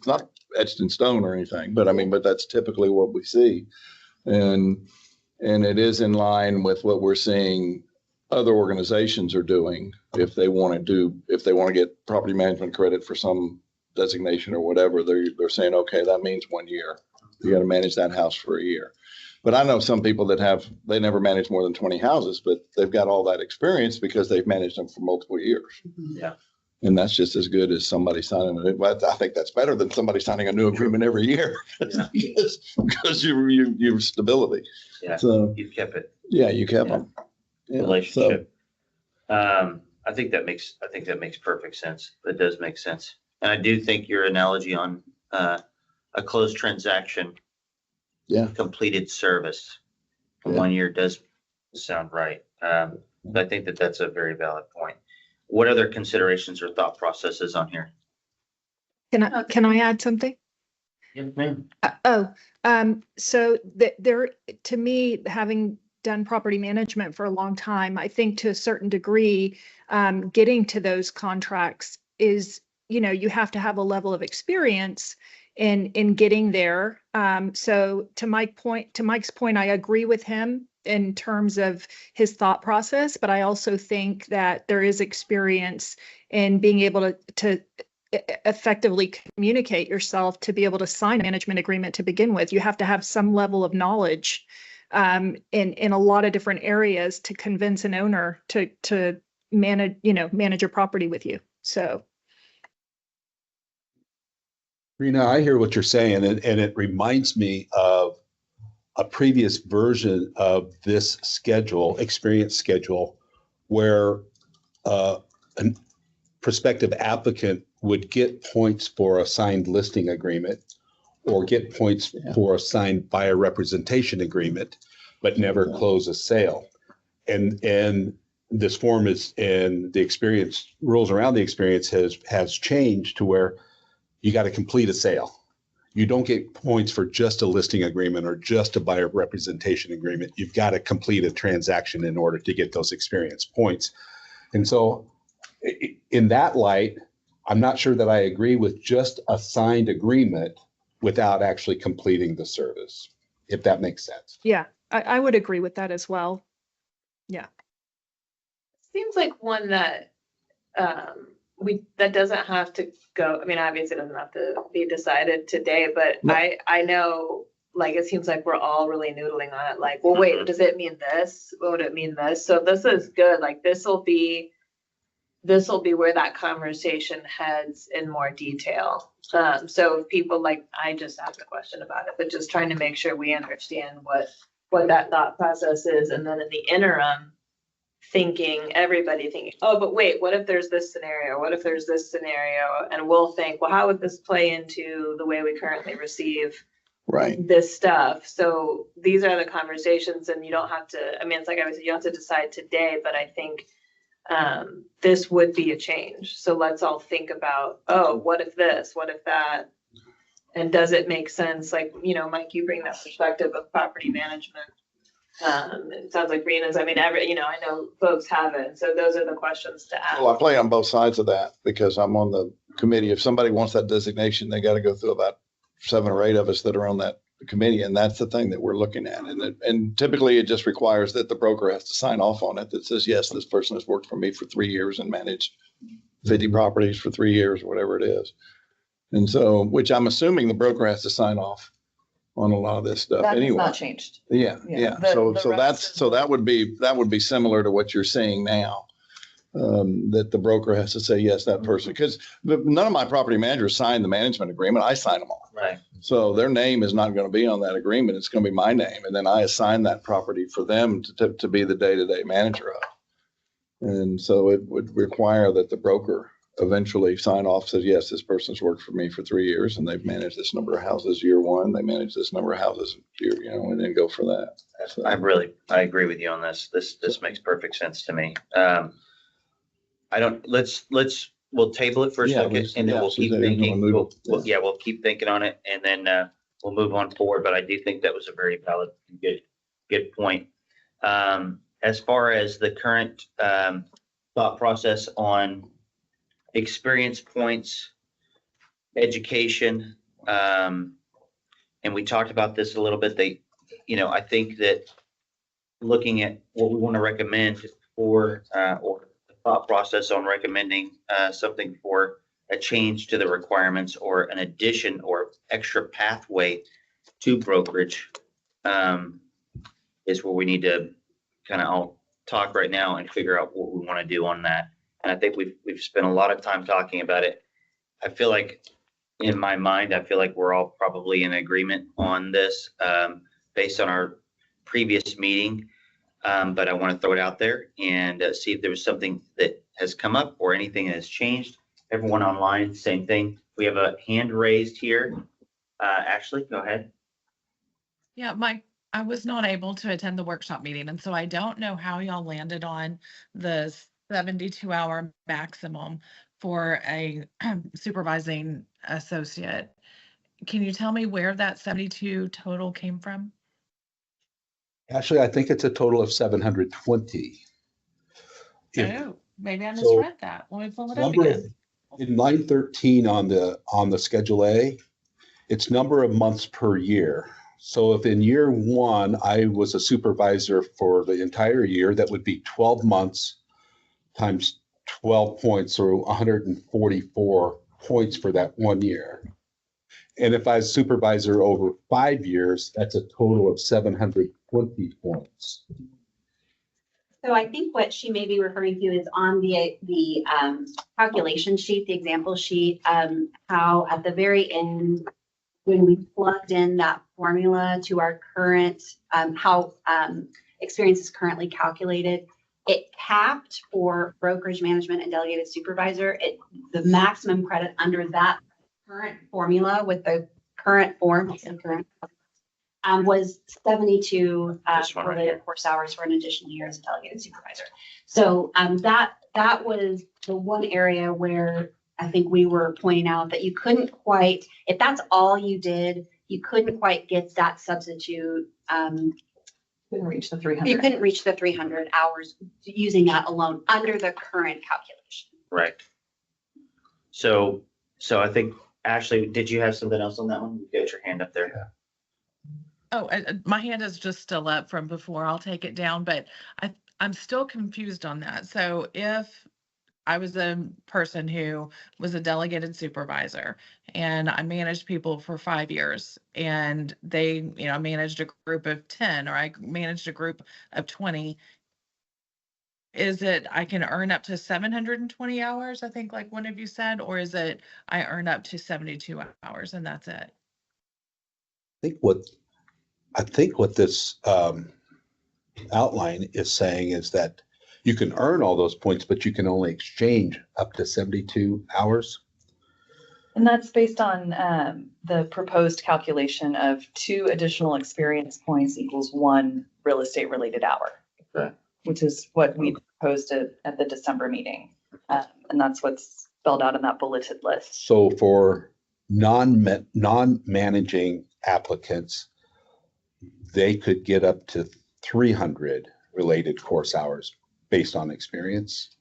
not etched in stone or anything, but that's typically what we see. And it is in line with what we're seeing other organizations are doing if they want to get property management credit for some designation or whatever, they're saying, okay, that means 1 year. You got to manage that house for a year. But I know some people they never manage more than 20 houses, but they've got all that experience because they've managed them for multiple years. Yeah. And that's just as good as somebody signing it. But I think that's better than somebody signing a new agreement every year because you stability. Yeah. So, You've kept it. yeah, you kept them. Yeah, Relationship. I think that makes perfect sense. That does make sense. And I do think your analogy on a closed transaction, Yeah. completed service for Yeah. 1 year does sound right. I think that's a very valid point. What other considerations or thought processes on here? Can I add something? Yes, ma'am. So there, to me, having done property management for a long time, I think to a certain degree, getting to those contracts is, you have to have a level of experience in getting there. So to Mike's point, I agree with him in terms of his thought process, but I also think that there is experience in being able to effectively communicate yourself to be able to sign a management agreement to begin with. You have to have some level of knowledge in a lot of different areas to convince an owner to manage your property with you. So. Rena, I hear what you're saying, and it reminds me of a previous version of this experience schedule, where a prospective applicant would get points for a signed listing agreement or get points for a signed buyer representation agreement, but never close a sale. And this form and the experience rules around the experience has changed to where you got to complete a sale. you don't get points for just a listing agreement or just a buyer representation agreement. You've got to complete a transaction in order to get those experience points. And so in that light, I'm not sure that I agree with just a signed agreement without actually completing the service, if that makes sense. Yeah, I would agree with that as well. Seems like one that that doesn't have to go, I mean, obviously it doesn't have to be decided today, but No. I know, like, it seems like we're all really noodling on it, like, well, wait, does it mean this? What would it mean this? So this is good, like, this will be where that conversation heads in more detail. So people, like, I just asked a question about it, but just trying to make sure we understand what that thought process is, and then in the interim, everybody thinking, oh, but wait, what if there's this scenario? What if there's this scenario? And we'll think, well, how would this play into the way we currently receive Right. this stuff? So these are the conversations, and you don't have to, I mean, it's like I said, you don't have to decide today, but I think this would be a change. So let's all think about, oh, what if this, what if that? And does it make sense? Like, you know, Mike, you bring that perspective of property management. It sounds like Rena's, I mean, I know folks have it. So those are the questions to ask. Well, I play on both sides of that because I'm on the committee. If somebody wants that designation, they got to go through about 7 or 8 of us that are on that committee. And that's the thing that we're looking at. And typically it just requires that the broker has to sign off on it that says, yes, this person has worked for me for 3 years and managed 50 properties for 3 years, whatever it is. And so, which I'm assuming the broker has to sign off on a lot of this stuff That has anyway. not changed. Yeah. The So rest is that would be similar to what you're saying now. That the broker has to say, yes, that person, because none of my property managers signed the management agreement. I sign them all. Right. So their name is not going to be on that agreement. It's going to be my name. And then I assign that property for them to be the day-to-day manager of. And so it would require that the broker eventually sign off, says, yes, this person's worked for me for 3 years and they've managed this number of houses year 1. They manage this number of houses year, and then go for that. So, I agree with you on this. This makes perfect sense to me. We'll table it for a second and then we'll keep thinking. We'll keep thinking on it and then we'll move on forward. But I do think that was a very valid, good point. As far as the current thought process on experience points, education, and we talked about this a little bit. I think that looking at what we want to recommend for or the thought process on recommending something for a change to the requirements or an addition or extra pathway to brokerage is where we need to kind of all talk right now and figure out what we want to do on that. And I think we've spent a lot of time talking about it. I feel like in my mind, we're all probably in agreement on this based on our previous meeting. But I want to throw it out there and see if there was something that has come up or anything that has changed. Everyone online, same thing. We have a hand raised here. Ashley, go ahead. Yeah, Mike, I was not able to attend the workshop meeting, and so I don't know how y'all landed on the 72-hour maximum for a supervising associate. Can you tell me where that 72 total came from? Actually, I think it's a total of 720. Oh, maybe I So, misread that. Let me pull it up Number again. in line 13 on the Schedule A, it's number of months per year. So if in year 1, I was a supervisor for the entire year, that would be 12 months times 12 points, or 144 points for that 1 year. And if I was supervisor over 5 years, that's a total of 720 points. So I think what she may be referring to is on the calculation sheet, the example sheet, how at the very end, when we plugged in that formula to our current, how experience is currently calculated, it capped for brokerage management and delegated supervisor, the maximum credit under that current formula with the current form was 72 related course hours for an additional year as a delegated supervisor. So that was the one area where I think we were pointing out that you couldn't quite, if that's all you did, you couldn't quite get that substitute. Couldn't reach the 300. You couldn't reach the 300 hours using that alone under the current calculation. Right. So I think, Ashley, did you have something else on that one? You got your hand up there. Oh, my hand is just still up from before. I'll take it down, but I'm still confused on that. So if I was a person who was a delegated supervisor and I managed people for 5 years and they, managed a group of 10 or I managed a group of 20. Is it I can earn up to 720 hours, I think like one of you said, or is it I earn up to 72 hours and that's it? I think what this outline is saying is that you can earn all those points, but you can only exchange up to 72 hours. And that's based on the proposed calculation of 2 additional experience points equals 1 real estate related hour. Okay. Which is what we proposed at the December meeting. And that's what's spelled out in that bulleted list. So for non-managing applicants, they could get up to 300 related course hours based on experience.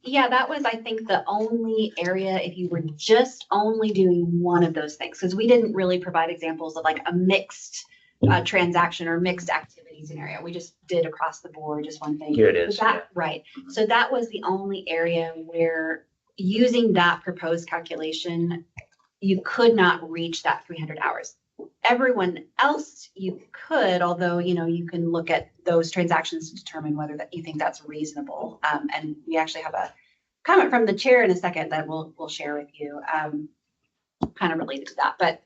Yeah, that was, I think, the only area if you were just only doing one of those things, because we didn't really provide examples of like a mixed transaction or mixed activity scenario. We just did across the board, just one thing. Here it is. That, right. So that was the only area where using that proposed calculation, you could not reach that 300 hours. Everyone else you could, although, you can look at those transactions to determine whether that you think that's reasonable. And we actually have a comment from the chair in a second that we'll share with you, kind of related to that. But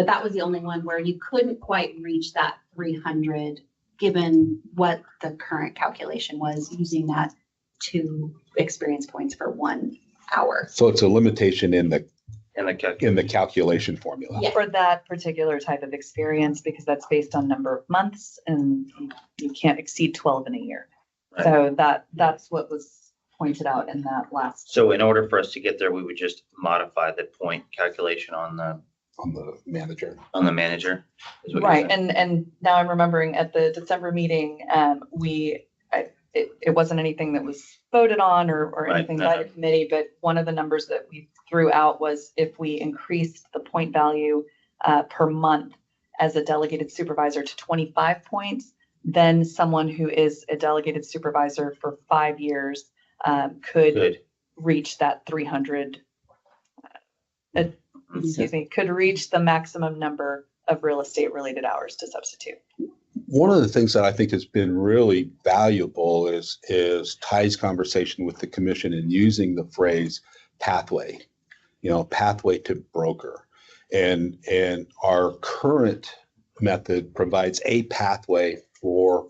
that was the only one where you couldn't quite reach that 300, given what the current calculation was using that 2 experience points for 1 hour. So it's a limitation in the In the calculation formula. Yeah. For that particular type of experience, because that's based on number of months and you can't exceed 12 in a year. Right. So that's what was pointed out in that last. So in order for us to get there, we would just modify the point calculation on the manager. Is what you're Right, saying. and now I'm remembering at the December meeting, it wasn't anything that was voted on or Right, anything by the committee, but one of the numbers that we threw out was if we increased the point value per month as a delegated supervisor to 25 points, then someone who is a delegated supervisor for 5 years could reach that 300, could reach the maximum number of real estate related hours to substitute. One of the things that I think has been really valuable is Ty's conversation with the commission and using the phrase pathway, pathway to broker. And our current method provides a pathway for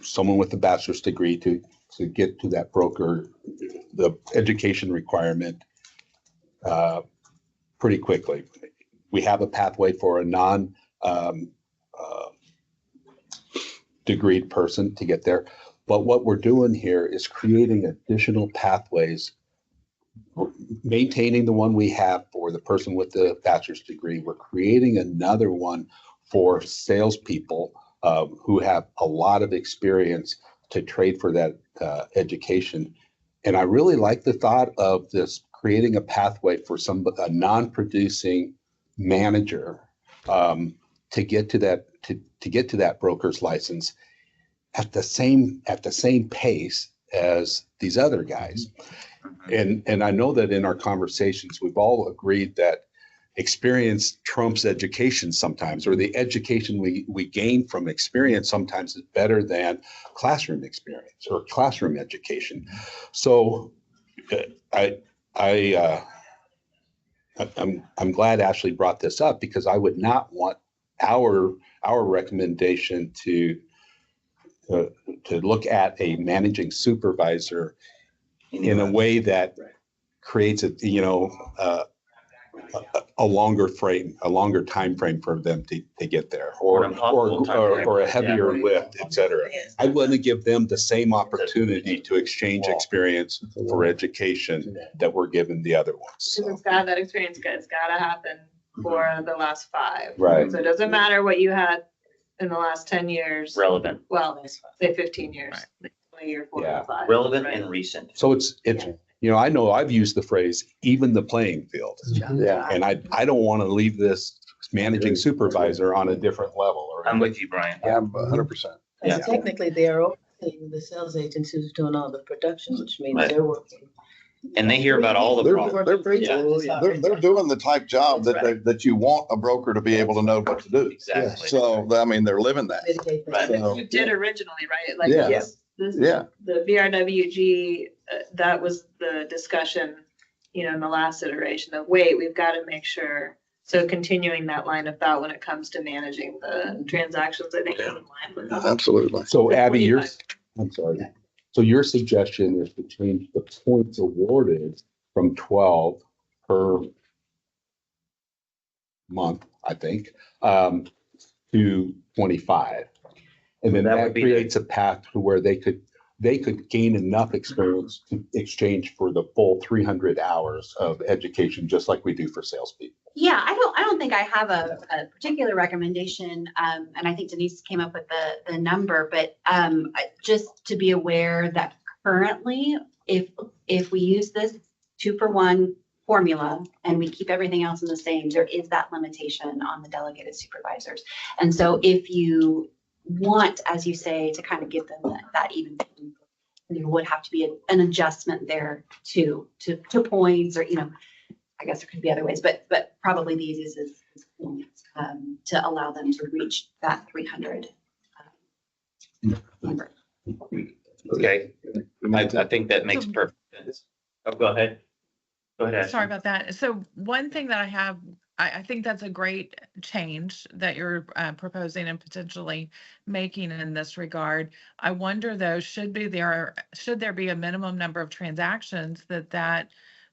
someone with a bachelor's degree to get to that broker, the education requirement pretty quickly. We have a pathway for a degreed person to get there. But what we're doing here is creating additional pathways, maintaining the one we have for the person with the bachelor's degree. We're creating another one for salespeople who have a lot of experience to trade for that education. And I really like the thought of this creating a pathway for a non-producing manager to get to that broker's license at the same pace as these other guys. And I know that in our conversations, we've all agreed that experience trumps education sometimes, or the education we gain from experience sometimes is better than classroom experience or classroom education. So I'm glad Ashley brought this up, because I would not want our recommendation to look at a managing supervisor in a way that creates a longer time frame for them to get there, Or or, an impossible time frame. or a heavier Yeah. lift, et cetera. I want to give them the same opportunity to exchange experience for education that we're giving the other ones. Because it's got that experience, it's gotta happen for the last 5. Right. So it doesn't matter what you had in the last 10 years. Relevant, Well, say 15 years, 20 or 4 Yeah. or 5. relevant right? and recent. So it's, I know I've used the phrase, even the playing field. Yeah. And I don't want to leave this managing supervisor on a different level. I'm with you, Brian. Yeah, 100%. Yeah. Because technically they are overseeing the sales agents who's doing all the production, which means Right. they're working. And they hear about all the They're- problems. Working 3 Yeah. times as hard. They're doing the type job That's that you want a broker to be able to know what to do. Exactly. So, I mean, they're living that. Mitigate that. Right. So, You did originally, right? Like Yeah. this, Yeah. the BRWG, that was the discussion, in the last iteration of, wait, we've got to make sure. So continuing that line of thought when it comes to managing the transactions, I think is in line with that. Absolutely. So Abby, 25. I'm sorry. So your suggestion is to change the points awarded from 12 per month, I think, to 25. And then That that would be- creates a path to where they could gain enough experience to exchange for the full 300 hours of education, just like we do for salespeople. Yeah, I don't think I have a particular recommendation. And I think Denise came up with the number, but just to be aware that currently, if we use this 2-for-1 formula and we keep everything else in the same, there is that limitation on the delegated supervisors. And so if you want, as you say, to kind of give them that even, there would have to be an adjustment there to points, or, I guess there could be other ways, but probably the easiest is points, to allow them to reach that 300 number. Okay, I think that makes perfect sense. Oh, go ahead. Go ahead, Ashley. Sorry about that. So one thing that I have, I think that's a great change that you're proposing and potentially making in this regard. I wonder though, should there be a minimum number of transactions that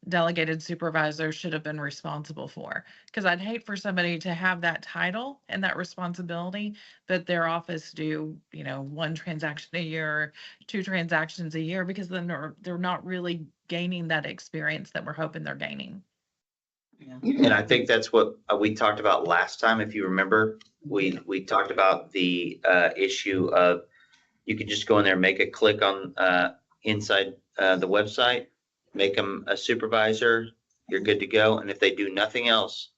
delegated supervisor should have been responsible for? Because I'd hate for somebody to have that title and that responsibility, but their office do, 1 transaction a year, 2 transactions a year, because then they're not really gaining that experience that we're hoping they're gaining. And I think that's what we talked about last time, if you remember. We talked about the issue of, you could just go in there, make a click on inside the website, make them a supervisor, you're good to go. And if they do nothing else,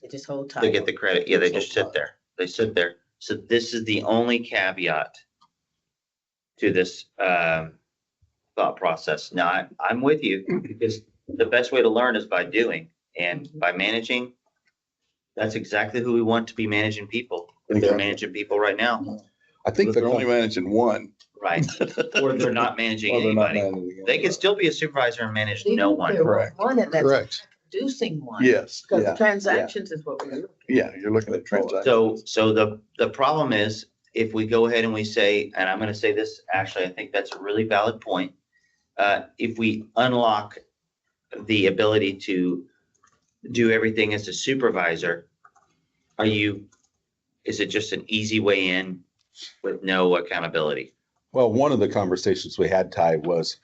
They just hold tight. they get the credit. Yeah, they just sit there. They sit there. So this is the only caveat to this thought process. Now, I'm with you, because the best way to learn is by doing, and by managing. That's exactly who we want to be managing people. They're managing people right now, I think They're only managing one. right? Or they're not managing Or they're not anybody. managing They can anybody. still be a supervisor and manage Even no if one. there was Correct. One that's Correct. producing one. Yes, Because yeah, transactions is what we're. yeah, you're looking at transactions. So the problem is, if we go ahead and we say, and I'm gonna say this, Ashley, I think that's a really valid point. If we unlock the ability to do everything as a supervisor, is it just an easy way in with no accountability? Well, one of the conversations we had, Ty, was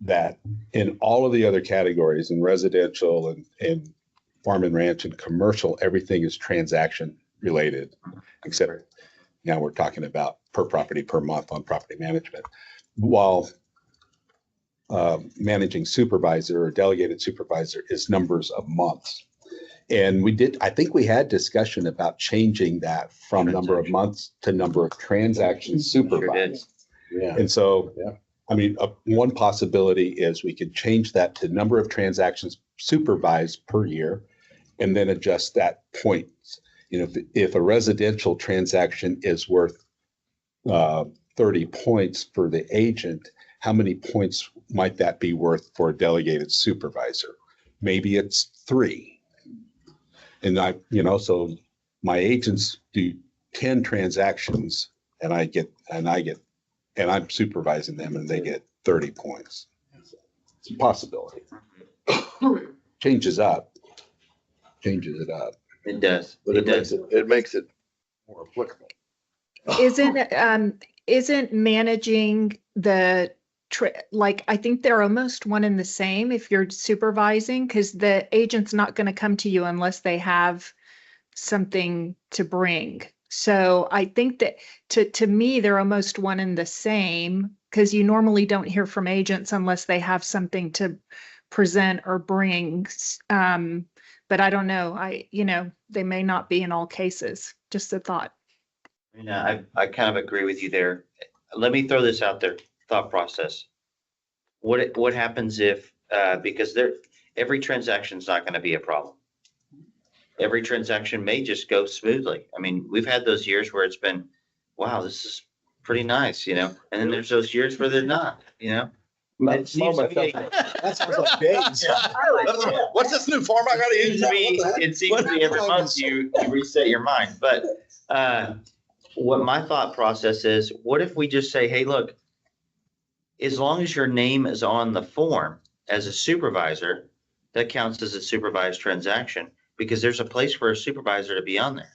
that in all of the other categories, in residential and farm and ranch and commercial, everything is transaction related, except now we're talking about per property per month on property management. While managing supervisor or delegated supervisor is numbers of months. And I think we had discussion about changing that from number of months to number of transactions Sure did. supervised. Yeah. And so, Yeah. I mean, one possibility is we could change that to number of transactions supervised per year, and then adjust that points. If a residential transaction is worth 30 points for the agent, how many points might that be worth for a delegated supervisor? Maybe it's 3. And so my agents do 10 transactions, and I'm supervising them, and they get 30 points. It's a possibility. Changes up, changes it up. It does. But It does. it makes it more applicable. Isn't managing the like, I think they're almost one and the same if you're supervising, because the agent's not going to come to you unless they have something to bring. So I think that to me, they're almost one and the same, because you normally don't hear from agents unless they have something to present or bring. But I don't know. They may not be in all cases. Just a thought. I kind of agree with you there. Let me throw this out there, thought process. What happens if, because every transaction is not going to be a problem. Every transaction may just go smoothly. I mean, we've had those years where it's been, wow, this is pretty nice, and then there's those years where they're not, It seems to me- That sounds like days. What's this new form I gotta use? It seems to be every month you reset your mind, but, what my thought process is, what if we just say, hey, look, as long as your name is on the form as a supervisor, that counts as a supervised transaction, because there's a place for a supervisor to be on there,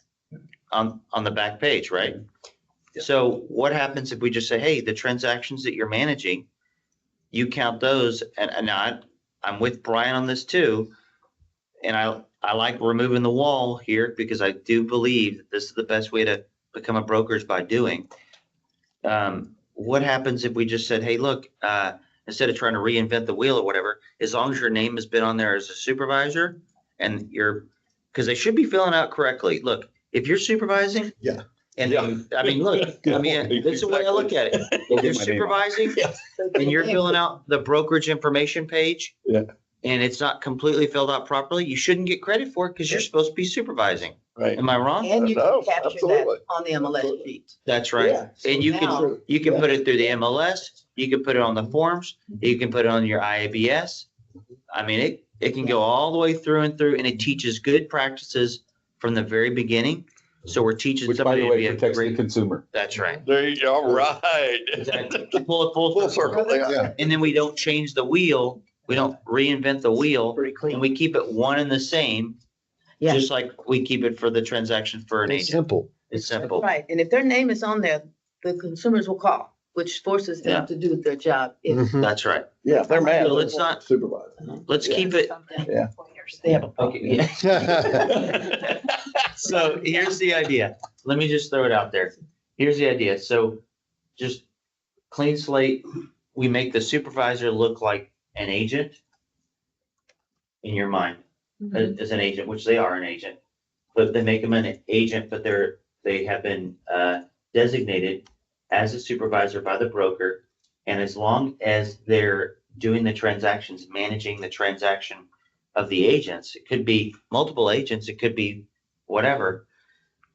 on the back page, right? So what happens if we just say, hey, the transactions that you're managing, you count those, and I'm with Brian on this too, and I like removing the wall here, because I do believe that this is the best way to become a broker is by doing. What happens if we just said, hey, look, instead of trying to reinvent the wheel or whatever, as long as your name has been on there as a supervisor and because they should be filling out correctly. Look, if you're supervising. Yeah. And look, this is the way I look at it. If you're supervising and you're filling out the brokerage information page. Yeah. And it's not completely filled out properly, you shouldn't get credit for it, because you're supposed to be supervising. Right. Am I wrong? And you No, can capture absolutely. that on the MLS sheet. That's right. Yeah. And you Now- can put it through the MLS, you can put it on the forms, you can put it on your IABS. I mean, it can go all the way through and through, and it teaches good practices from the very beginning. So we're teaching Which, by somebody the to be way, a protects the great, consumer. that's right. There you go. All right. Exactly. Pull it full Full circle. circle. Yeah. And then we don't change the wheel, we don't reinvent the wheel, Pretty and clean. we keep it one and the same. Yeah. Just like we keep it for the transaction for an It's agent. simple. It's simple. Right, and if their name is on there, the consumers will call, which forces Yeah. them to do their job. If That's right. Yeah, they're mad. So let's not- Supervise. Let's Yeah. keep it. Yeah. they have a Okay, yeah. So here's the idea. Let me just throw it out there. Here's the idea. So just clean slate. We make the supervisor look like an agent in your mind, as an agent, which they are an agent. But they make them an agent, but they have been designated as a supervisor by the broker. And as long as they're doing the transactions, managing the transaction of the agents, it could be multiple agents, it could be whatever.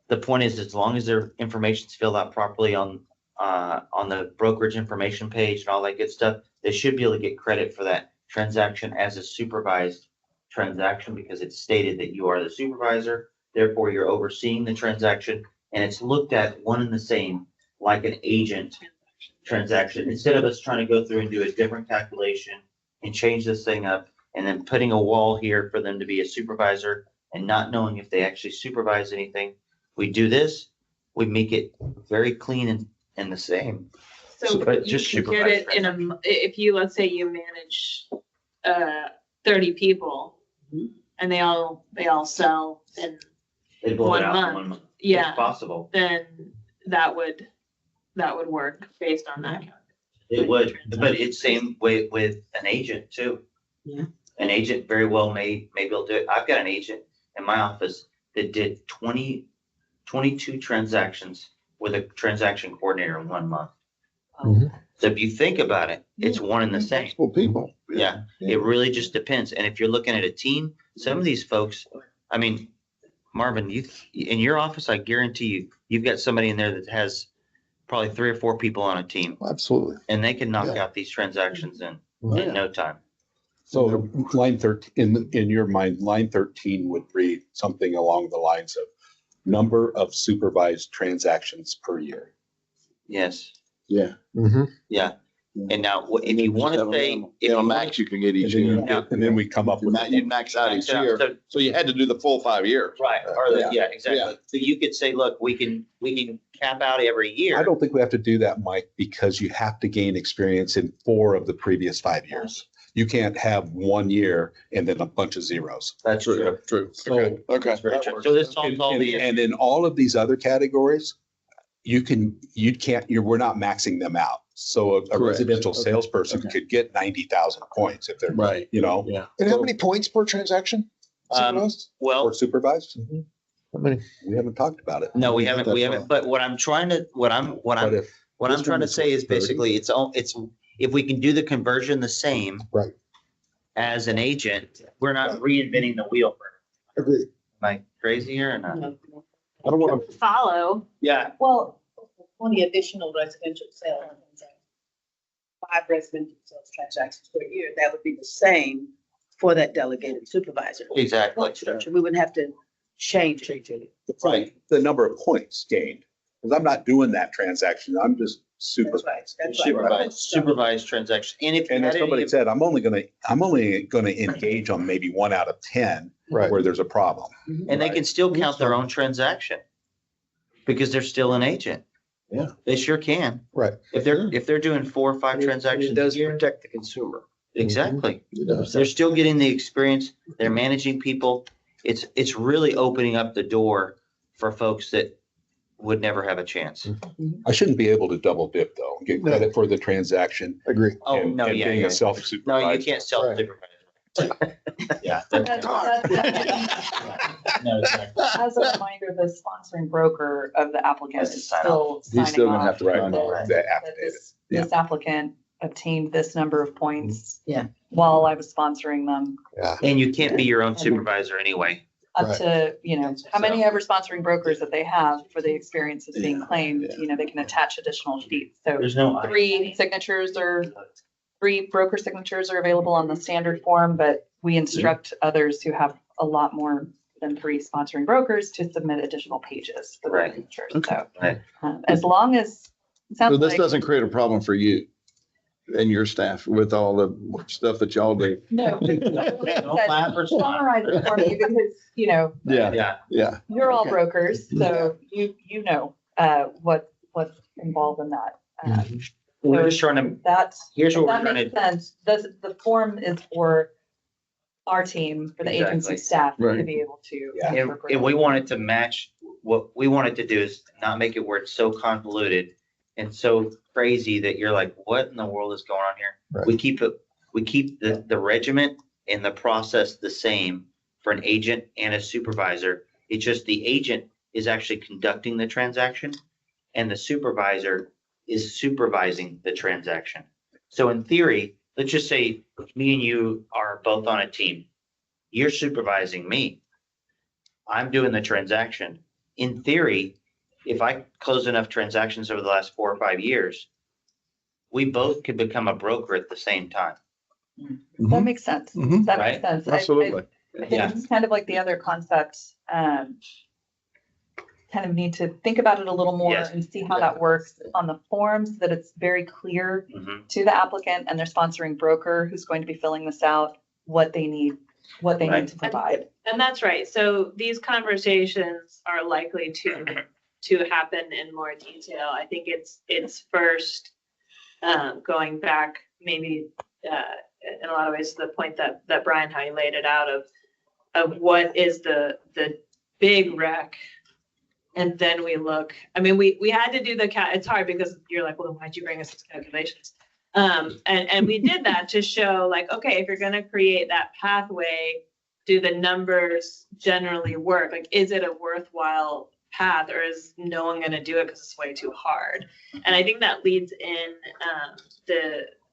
The point is, as long as their information's filled out properly on the brokerage information page and all that good stuff, they should be able to get credit for that transaction as a supervised transaction, because it's stated that you are the supervisor, therefore you're overseeing the transaction, and it's looked at one and the same, like an agent transaction, instead of us trying to go through and do a different calculation and change this thing up, and then putting a wall here for them to be a supervisor and not knowing if they actually supervise anything. We do this, we make it very clean and the same. So But you just can get supervise it in if you, let's say you manage 30 people and they all sell in, They blow it 1 out in month. 1 month. yeah, It's possible. then that would work based on that. It would, but it's same way with an agent too. Yeah. An agent very well may be able to do it. I've got an agent in my office that did 22 transactions with a transaction coordinator in 1 month. Mhm. So if you think about it, it's one and the same. Multiple people. Yeah, it really just depends. And if you're looking at a team, some of these folks, I mean, Marvin, in your office, I guarantee you've got somebody in there that has probably 3 or 4 people on a team, Absolutely. and they can knock Yeah. out these transactions in Yeah. no time. So line 13, in your mind, line 13 would read something along the lines of number of supervised transactions per year. Yes, Yeah. Mm-hmm. yeah. And now, if you want to say, You know, max you can get each year. And then we come up with. You'd max out each Max it out. year. So- So you had to do the full 5 years. right, yeah, exactly. So you could say, look, we can cap out every year. I don't think we have to do that, Mike, because you have to gain experience in 4 of the previous 5 years. You can't have 1 year and then a bunch of zeros. That's true. True. So, Okay. That's very true. So this solves all the. and in all of these other categories, we're not maxing them out. So a Correct. residential salesperson could get 90,000 points if they're, Right. you know, Yeah. And how many points per transaction? Supervised? Well, or supervised. How many? We haven't talked about it. no, we Not haven't, that we far. haven't, but what I'm trying to, what I'm But if trying to say is basically, it's if we can do the conversion the same. Right. As an agent, we're not reinventing the wheel. Agreed. Am I crazy here or not? I don't want to. Follow. Yeah, Well, 20 additional residential sales transactions, 5 residential sales transactions per year, that would be the same for that delegated supervisor. exactly. Structure, we wouldn't have to change it. Right. The number of points gained, because I'm not doing that transaction. I'm just That's right. That's right. Supervised transaction. And if you And as had any, somebody said, I'm only gonna engage on maybe 1 out of 10 Right. where there's a problem. and they can still count their own transaction because they're still an agent. Yeah. They sure can. Right. If they're doing 4 or 5 It transactions a does year. protect the consumer. Exactly. It does. They're still getting the experience. They're managing people. It's really opening up the door for folks that would never have a chance. I shouldn't be able to double dip though, get credit for the transaction. Agree. Oh, and- no, and yeah, being yeah. a self-supervised. No, you can't self-supervise. Yeah. No, exactly. As a reminder, the sponsoring broker of the applicant Has to is sign still He's signing still gonna have off to Right, sign off. the that affidavit. this applicant obtained this number of points. Yeah. While I was sponsoring them, And you can't be your own supervisor anyway. up Right. to, how many ever sponsoring brokers that they have for the experiences being claimed, Yeah. they can attach additional sheets. So There's no. 3 broker signatures are available on the standard form, but we instruct others who have a lot more than 3 sponsoring brokers to submit additional pages for their Right. signatures. Okay. So, Right. as long as, it So sounds this like, doesn't create a problem for you and your staff with all the stuff that y'all do? no. Don't laugh or smile. Summarize it for me because, Yeah, Yeah. yeah. you're all Okay. brokers, so you know, what's involved in that. We're just trying to, That's, here's what we're that trying makes to, sense. The form is for our team, for the agency Exactly. staff to Right. be able to. and we want it to match, what we want it to do is not make it where it's so convoluted and so crazy that you're like, what in the world is going on here? Right. We keep the regiment and the process the same for an agent and a supervisor. It's just the agent is actually conducting the transaction and the supervisor is supervising the transaction. So in theory, let's just say me and you are both on a team. You're supervising me. I'm doing the transaction. In theory, if I close enough transactions over the last 4 or 5 years, we both could become a broker at the same time. That makes sense. Mhm. That Right? makes sense. Absolutely. I think Yeah. it's kind of like the other concept, kind of need to think about it a little more Yes. and see how that works on the forms, so that it's very clear Mhm. to the applicant and their sponsoring broker who's going to be filling this out, what they need Right. to provide. And that's right. So these conversations are likely to happen in more detail. I think it's first going back maybe in a lot of ways to the point that Brian, how you laid it out of what is the big rec. And then we look, I mean, we had to do it's hard because you're like, well, why'd you bring us these calculations? And we did that to show like, okay, if you're gonna create that pathway, do the numbers generally work? Like, is it a worthwhile path or is no one gonna do it because it's way too hard? And I think that leads in,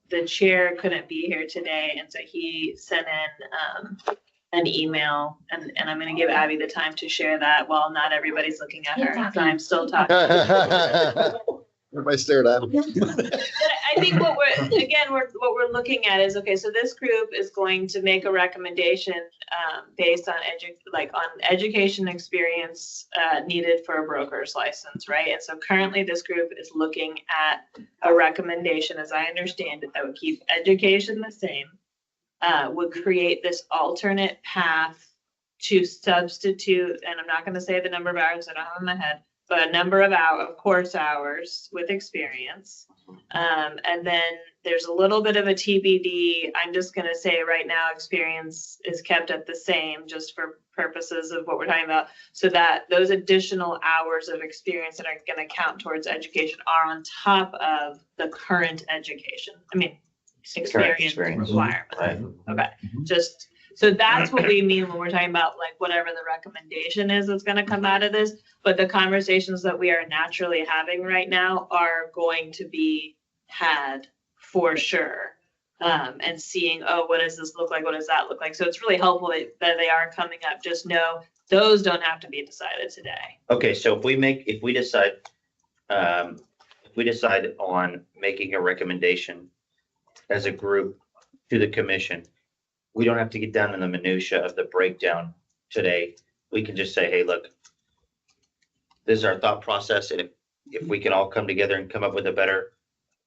the chair couldn't be here today, and so he sent in an email, and I'm gonna give Abby the time to share that while not everybody's looking at her, so I'm still talking. Everybody stared at him. But I think what we're looking at is, okay, so this group is going to make a recommendation based on education experience needed for a broker's license, right? And so currently this group is looking at a recommendation, as I understand it, that would keep education the same, would create this alternate path to substitute, and I'm not going to say the number of hours, I don't have in my head, but a number of course hours with experience. And then there's a little bit of a TBD. I'm just going to say right now, experience is kept at the same just for purposes of what we're talking about. So that those additional hours of experience that are going to count towards education are on top of the current education. I mean, experience requirement. Right. Okay, just, so that's what we mean when we're talking about like whatever the recommendation is that's gonna come out of this. But the conversations that we are naturally having right now are going to be had for sure. And seeing, oh, what does this look like? What does that look like? So it's really helpful that they are coming up. Just know those don't have to be decided today. Okay, so if we decide on making a recommendation as a group to the commission, we don't have to get down in the minutia of the breakdown today. We can just say, hey, look, this is our thought process. And if we can all come together and come up with a better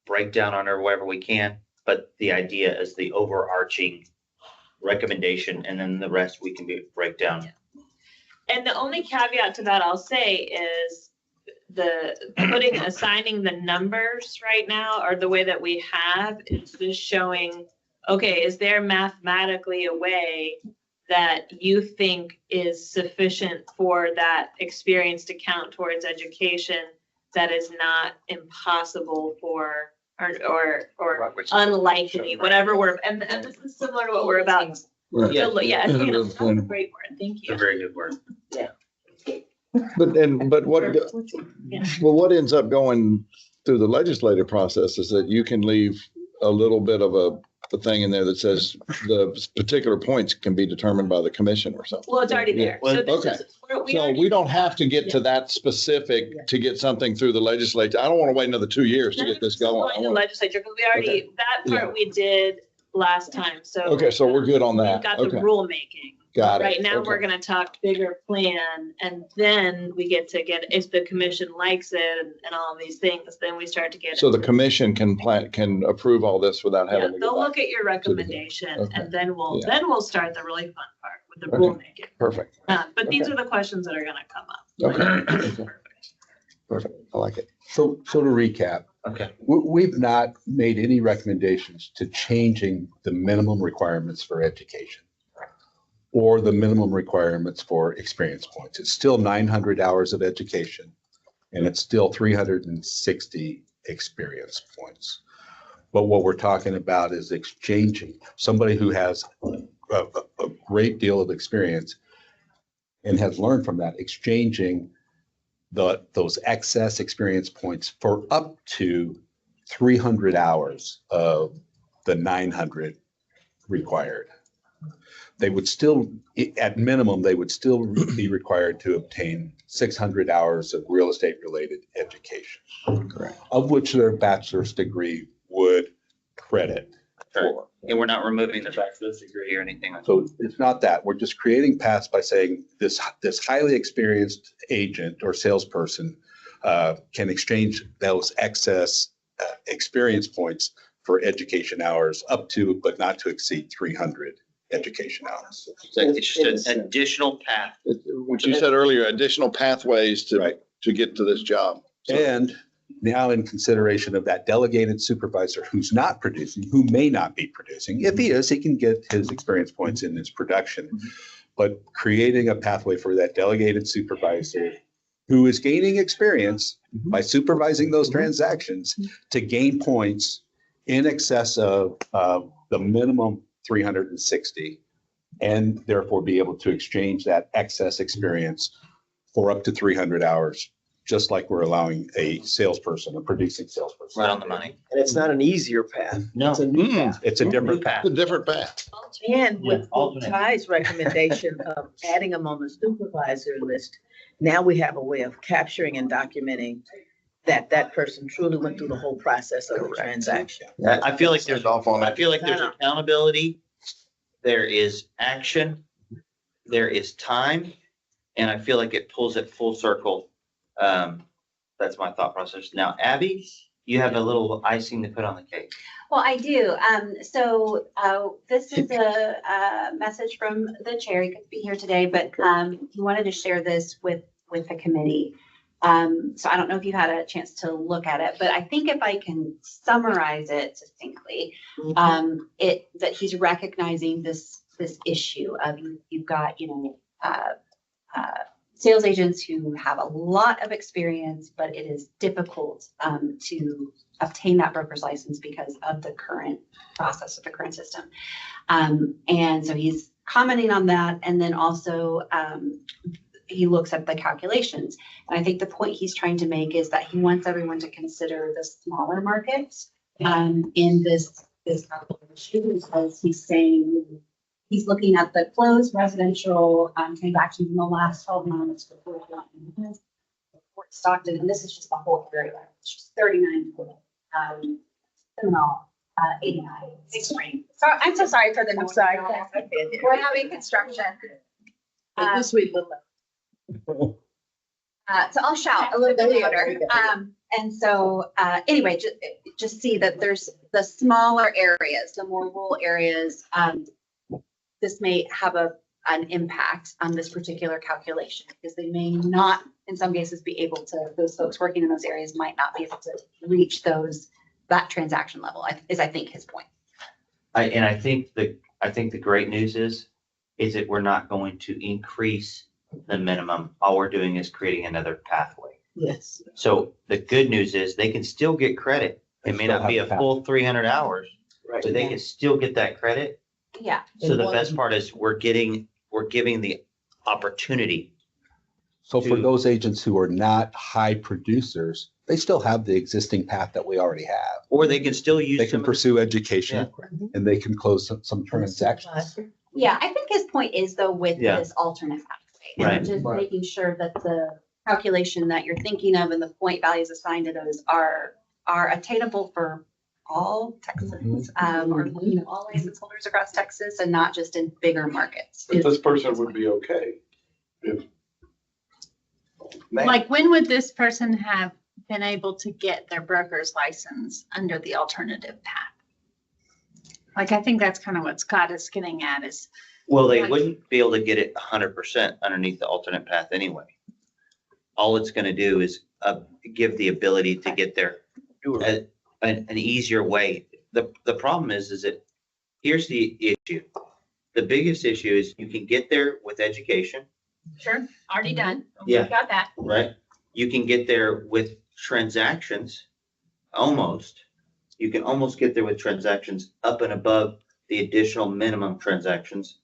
breakdown on it, wherever we can, but the idea is the overarching recommendation, and then the rest we can break down. And the only caveat to that I'll say is assigning the numbers right now, or the way that we have, is just showing, okay, is there mathematically a way that you think is sufficient for that experience to count towards education that is not impossible for, or unlikely, whatever we're, and this is similar to what we're about. Yeah. Yeah, you know, that's a great word. Thank It's a you. very good word. What ends up going through the legislative process is that you can leave a little bit of a thing in there that says the particular points can be determined by the commission or something. Well, it's already there. So this Okay. is, So we don't have to get to that specific to get something through the legislature. I don't want to wait another 2 years to get this going. I The wanna- legislature, because we already, that part we did last time, so. Okay, so we're good on that. We've got the Okay. rulemaking. Got it. Right now, Okay. we're gonna talk bigger plan, and then we get to get, if the commission likes it and all of these things, then we start to get. So the commission can approve all this without Yeah, having to they'll go back. look at your recommendation, Okay. and then we'll Yeah. start the really fun part with the Okay. rulemaking. Perfect. But these Okay. are the questions that are gonna come up. Okay. Perfect. I like it. So to recap, Okay. we've not made any recommendations to changing the minimum requirements for education or the minimum requirements for experience points. It's still 900 hours of education, and it's still 360 experience points. But what we're talking about is exchanging somebody who has a great deal of experience and has learned from that, exchanging those excess experience points for up to 300 hours of the 900 required. They would still, at minimum, they would still be required to obtain 600 hours of real estate related education. Correct. Of which their bachelor's degree would credit for. And we're not removing the bachelor's degree or anything like that. So it's not that. We're just creating paths by saying this highly experienced agent or salesperson can exchange those excess experience points for education hours up to, but not to exceed 300 education hours. So it's just an additional path. Which you said earlier, additional pathways to get to this job. So- And now in consideration of that delegated supervisor who's not producing, who may not be producing, if he is, he can get his experience points in his production. But creating a pathway for that delegated supervisor who is gaining experience by supervising those transactions to gain points in excess of the minimum 360, and therefore be able to exchange that excess experience for up to 300 hours, just like we're allowing a salesperson, a producing salesperson. Right on the money. And it's not an easier path. No. It's a new path. It's a different path. It's a different path. And Yeah, with alternate. Ty's recommendation of adding them on the supervisor list, now we have a way of capturing and documenting that that person truly went through the whole process of the transaction. I feel like there's, Off on I it. feel like there's accountability, there is action, there is time, and I feel like it pulls it full circle. That's my thought process. Now, Abby, you have a little icing to put on the cake. Well, I do. This is a message from the chair. He couldn't be here today, but he wanted to share this with the committee. So I don't know if you had a chance to look at it, but I think if I can summarize it succinctly, that he's recognizing this issue of you've got, sales agents who have a lot of experience, but it is difficult to obtain that broker's license because of the current process of the current system. And so he's commenting on that. And then also he looks at the calculations. And I think the point he's trying to make is that he wants everyone to consider the smaller markets in this calculation, because he's saying, he's looking at the closed residential transactions in the last 12 months before Fort Stockton, and this is just the whole area. It's just 39 total. Seminole, 89. Extreme. So I'm so sorry for the noise. sorry. We're having construction. This week, So I'll shout a little bit louder. And so anyway, just see that there's the smaller areas, the more rural areas. This may have an impact on this particular calculation, because they may not, in some cases, be able to, those folks working in those areas might not be able to reach that transaction level, I think his point. I think the great news is that we're not going to increase the minimum. All we're doing is creating another pathway. yes. So the good news is they can still get credit. It may not be a full 300 hours, Right. but they can still get that credit. Yeah. So the best part is we're giving the opportunity. So for to- those agents who are not high producers, they still have the existing path that we already have. Or they can still use. They can pursue education and they can close some transactions. Yeah, I think his point is though with Yeah. this alternate pathway, Right. and just making sure that the calculation that you're thinking of and the point values assigned to those are attainable for all Texans, or all license holders across Texas, and not just in bigger markets. But this person would be okay. If Like, when would this person have been able to get their broker's license under the alternative path? Like, I think that's kind of what Scott is getting at is, Well, they wouldn't be able to get it 100% underneath the alternate path anyway. All it's going to do is give the ability to get there an easier way. The problem is that here's the issue. The biggest issue is you can get there with education, sure, already done. Yeah. We got that. right? You can get there with transactions, almost. You can almost get there with transactions up and above the additional minimum transactions.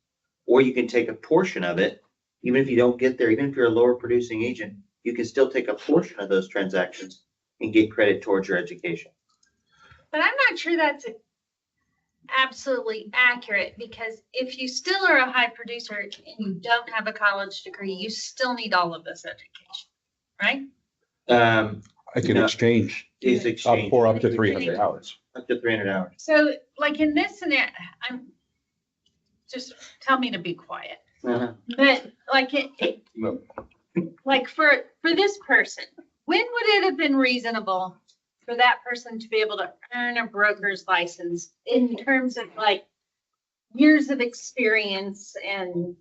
Or you can take a portion of it, even if you don't get there, even if you're a lower producing agent, you can still take a portion of those transactions and get credit towards your education. But I'm not sure that's absolutely accurate, because if you still are a high producer and you don't have a college degree, you still need all of this education, right? I can No. exchange Is exchange for up to 300 hours. up to 300 hours. So like in this scenario, just tell me to be quiet. Uh-huh. But like No. like for this person, when would it have been reasonable for that person to be able to earn a broker's license in terms of like years of experience and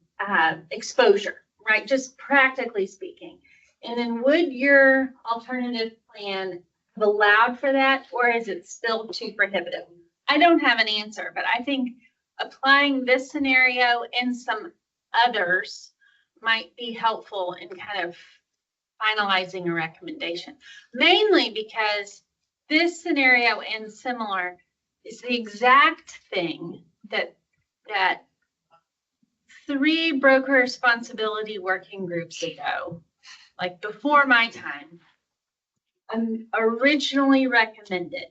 exposure, right? Just practically speaking. And then would your alternative plan have allowed for that, or is it still too prohibitive? I don't have an answer, but I think applying this scenario and some others might be helpful in kind of finalizing a recommendation. Mainly because this scenario and similar is the exact thing that 3 broker responsibility working groups ago, like before my time, originally recommended.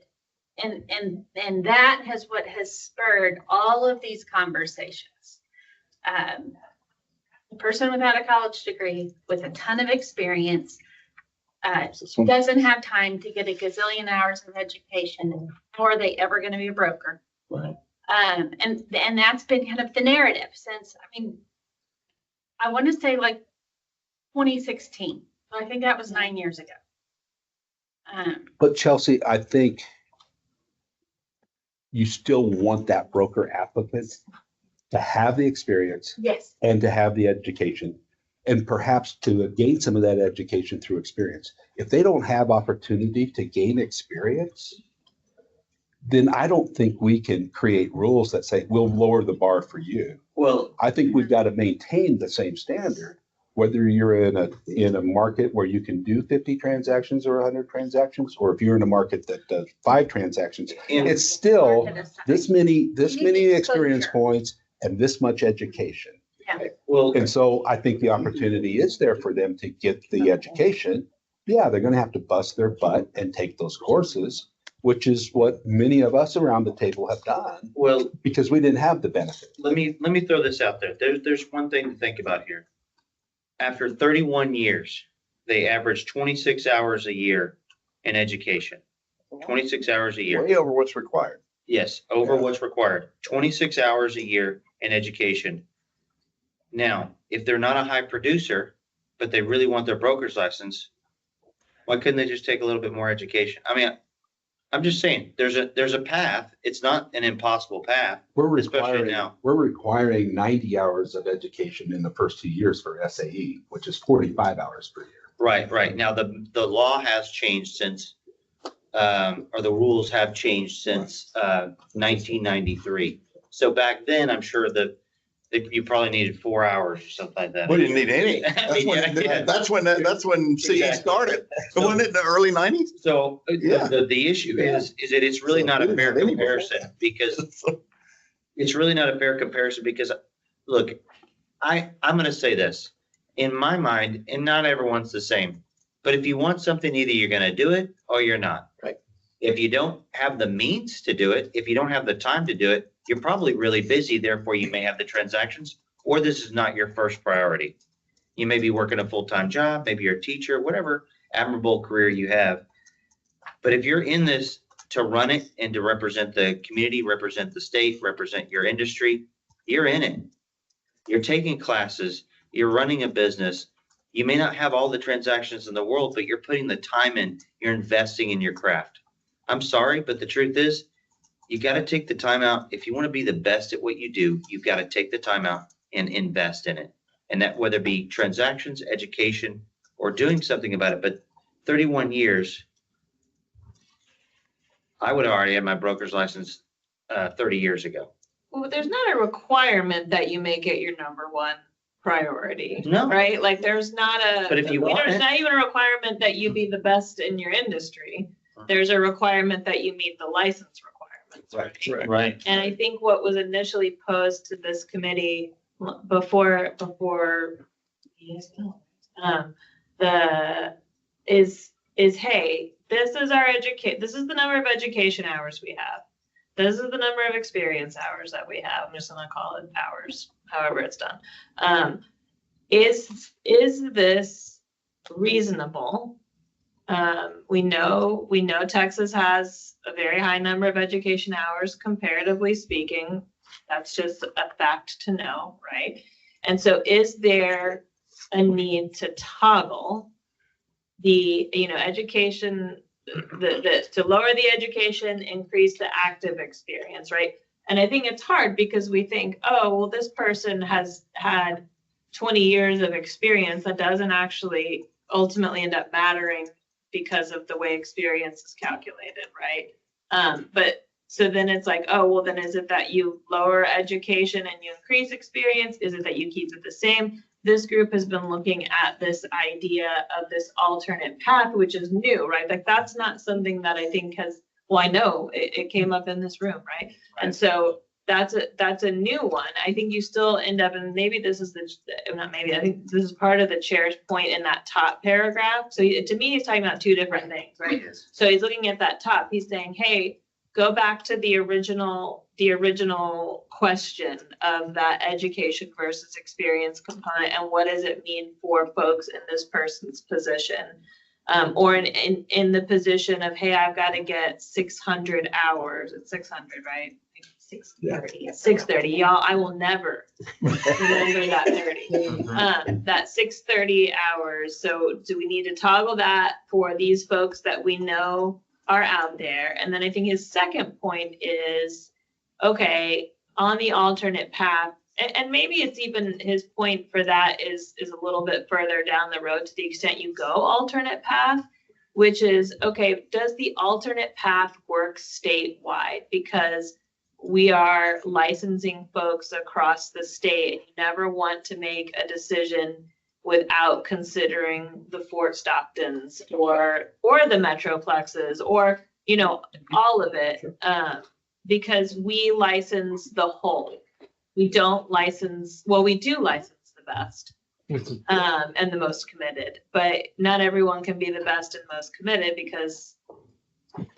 And that has what has spurred all of these conversations. A person without a college degree with a ton of experience doesn't have time to get a gazillion hours of education, nor are they ever going to be a broker. Right. And that's been kind of the narrative since, I mean, I want to say like 2016. So I think that was 9 years ago. But Chelsea, I think you still want that broker applicant to have the experience Yes. and to have the education, and perhaps to gain some of that education through experience. If they don't have opportunity to gain experience, then I don't think we can create rules that say we'll lower the bar for you. Well, I think we've got to maintain the same standard, whether you're in a market where you can do 50 transactions or 100 transactions, or if you're in a market that does 5 transactions, it's still this many experience points and this much education. Yeah. well, And so I think the opportunity is there for them to get the education. Yeah, they're going to have to bust their butt and take those courses, which is what many of us around the table have done well, because we didn't have the benefit. let me throw this out there. There's one thing to think about here. After 31 years, they average 26 hours a year in education. 26 hours a year. Way over what's required. Yes, over what's required. 26 hours a year in education. Now, if they're not a high producer, but they really want their broker's license, why couldn't they just take a little bit more education? I mean, I'm just saying, there's a path. It's not an impossible path. Especially now. We're requiring 90 hours of education in the first 2 years for SAE, which is 45 hours per year. Right. Now, the law has changed since, or the rules have changed since 1993. So back then, I'm sure that you probably needed 4 hours or something like that. We didn't need any. That's when CE Exactly. started. Wasn't it in the early 90s? So Yeah. the issue is that it's really So not we a didn't fair have any comparison because it's really not a fair comparison because, look, I'm going to say this. In my mind, and not everyone's the same, but if you want something, either you're going to do it or you're not. Right. If you don't have the means to do it, if you don't have the time to do it, you're probably really busy. Therefore, you may have the transactions, or this is not your first priority. You may be working a full-time job, maybe you're a teacher, whatever admirable career you have. But if you're in this to run it and to represent the community, represent the state, represent your industry, you're in it. You're taking classes, you're running a business. You may not have all the transactions in the world, but you're putting the time in, you're investing in your craft. I'm sorry, but the truth is, you got to take the time out. If you want to be the best at what you do, you've got to take the time out and invest in it. And that whether it be transactions, education, or doing something about it. But 31 years, I would have already had my broker's license 30 years ago. Well, there's not a requirement that you make it your number one priority. No. Right? Like there's not But if you want there's it, not even a requirement that you be the best in your industry. There's a requirement that you meet the license requirements. Right. right. And I think what was initially posed to this committee before hey, this is the number of education hours we have. This is the number of experience hours that we have. I'm just gonna call it hours, however it's done. Is this reasonable? We know Texas has a very high number of education hours, comparatively speaking. That's just a fact to know, right? And so is there a need to toggle the, education, to lower the education, increase the active experience, right? And I think it's hard because we think, oh, well, this person has had 20 years of experience. That doesn't actually ultimately end up mattering because of the way experience is calculated, right? But so then it's like, oh, well, then is it that you lower education and you increase experience? Is it that you keep it the same? This group has been looking at this idea of this alternate path, which is new, right? Like that's not something that I think I know it came up in this room, right? And so that's a new one. I think you still end up, and maybe this is I think this is part of the chair's point in that top paragraph. So to me, he's talking about two different things, right? So he's looking at that top, he's saying, hey, go back to the original question of that education versus experience component and what does it mean for folks in this person's position. Or in the position of, hey, I've got to get 600 hours. It's 600, right? 630. 630. Y'all, I will never remember that 30. That 630 hours. So do we need to toggle that for these folks that we know are out there? And then I think his second point is, okay, on the alternate path, and maybe it's even his point for that is a little bit further down the road to the extent you go alternate path, which is, okay, does the alternate path work statewide? Because we are licensing folks across the state. You never want to make a decision without considering the Fort Stocktons or the Metroplexes or, you know, all of it. Because we license the whole. We don't license, well, we do license the best and the most committed, but not everyone can be the best and most committed because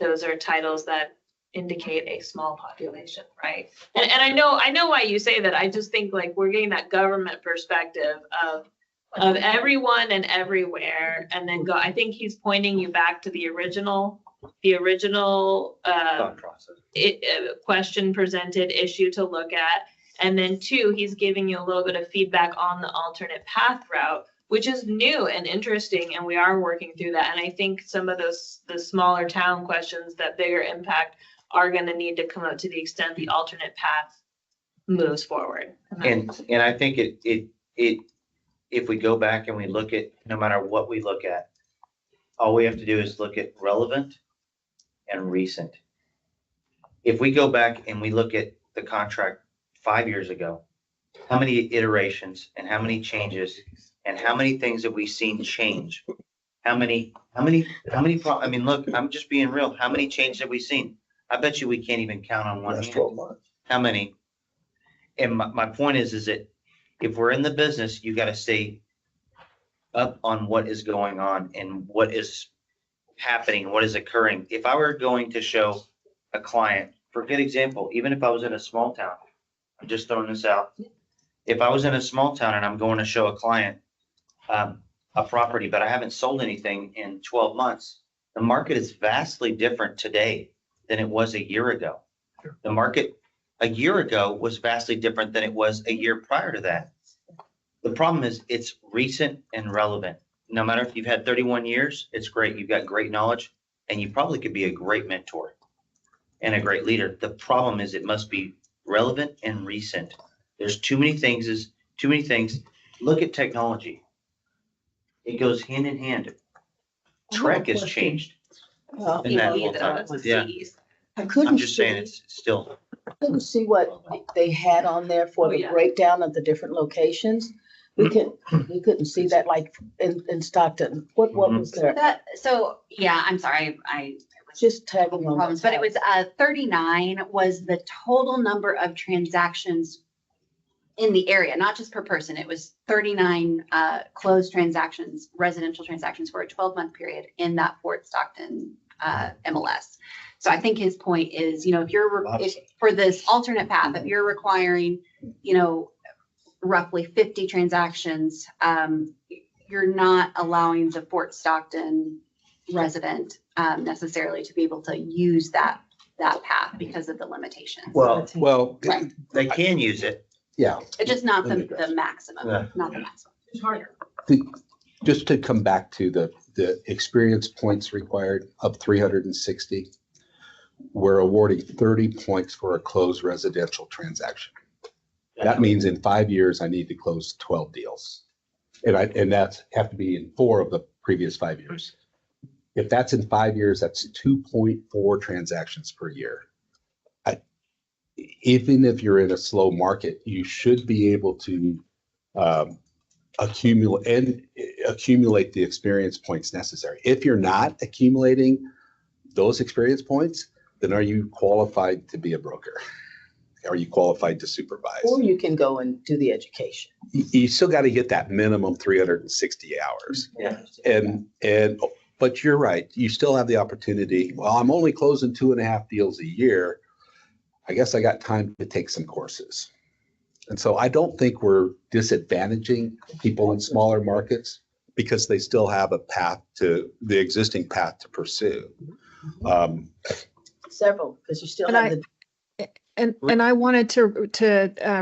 those are titles that indicate a small population, right? And I know why you say that. I just think like we're getting that government perspective of everyone and everywhere, and then go. I think he's pointing you back to the original Thought process. question presented, issue to look at. And then two, he's giving you a little bit of feedback on the alternate path route, which is new and interesting. And we are working through that. And I think some of the smaller town questions that bigger impact are going to need to come up to the extent the alternate path moves forward. And I think if we go back and we look at, no matter what we look at, all we have to do is look at relevant and recent. If we go back and we look at the contract 5 years ago, how many iterations and how many changes and how many things have we seen change? I mean, look, I'm just being real. How many changes have we seen? I bet you we can't even count on one Last hand. 12 months. How many? And my point is that if we're in the business, you got to stay up on what is going on and what is happening, what is occurring. If I were going to show a client, for a good example, even if I was in a small town, I'm just throwing this out. If I was in a small town and I'm going to show a client a property, but I haven't sold anything in 12 months, the market is vastly different today than it was a year ago. The market a year ago was vastly different than it was a year prior to that. The problem is it's recent and relevant. No matter if you've had 31 years, it's great. You've got great knowledge and you probably could be a great mentor and a great leader. The problem is it must be relevant and recent. There's too many things. Look at technology. It goes hand in hand. Trek has changed. in that whole time. Yeah, I I'm couldn't just saying see, it's still, couldn't see what they had on there for the breakdown of the different locations. We couldn't see that like in Stockton. What was there? I'm sorry, I was Just tagging on. problems, but it was 39 was the total number of transactions in the area, not just per person. It was 39 closed transactions, residential transactions for a 12-month period in that Fort Stockton MLS. So I think his point is, if for this alternate path, if you're requiring, roughly 50 transactions, you're not allowing the Fort Stockton resident necessarily to be able to use that path because of the limitations. Well, Right. they can use it. yeah, It's just not the Limited. maximum, Yeah. not the maximum. It's harder. just to come back to the experience points required of 360, we're awarding 30 points for a closed residential transaction. That means in 5 years, I need to close 12 deals. And that's have to be in 4 of the previous 5 years. If that's in 5 years, that's 2.4 transactions per year. Even if you're in a slow market, you should be able to accumulate the experience points necessary. If you're not accumulating those experience points, then are you qualified to be a broker? Are you qualified to supervise? Or you can go and do the education. You still got to get that minimum 360 hours. Yeah. But you're right. You still have the opportunity. Well, I'm only closing 2.5 deals a year. I guess I got time to take some courses. And so I don't think we're disadvantaging people in smaller markets because they still have a path to, the existing path to pursue. Several, because you still And have the. And I wanted to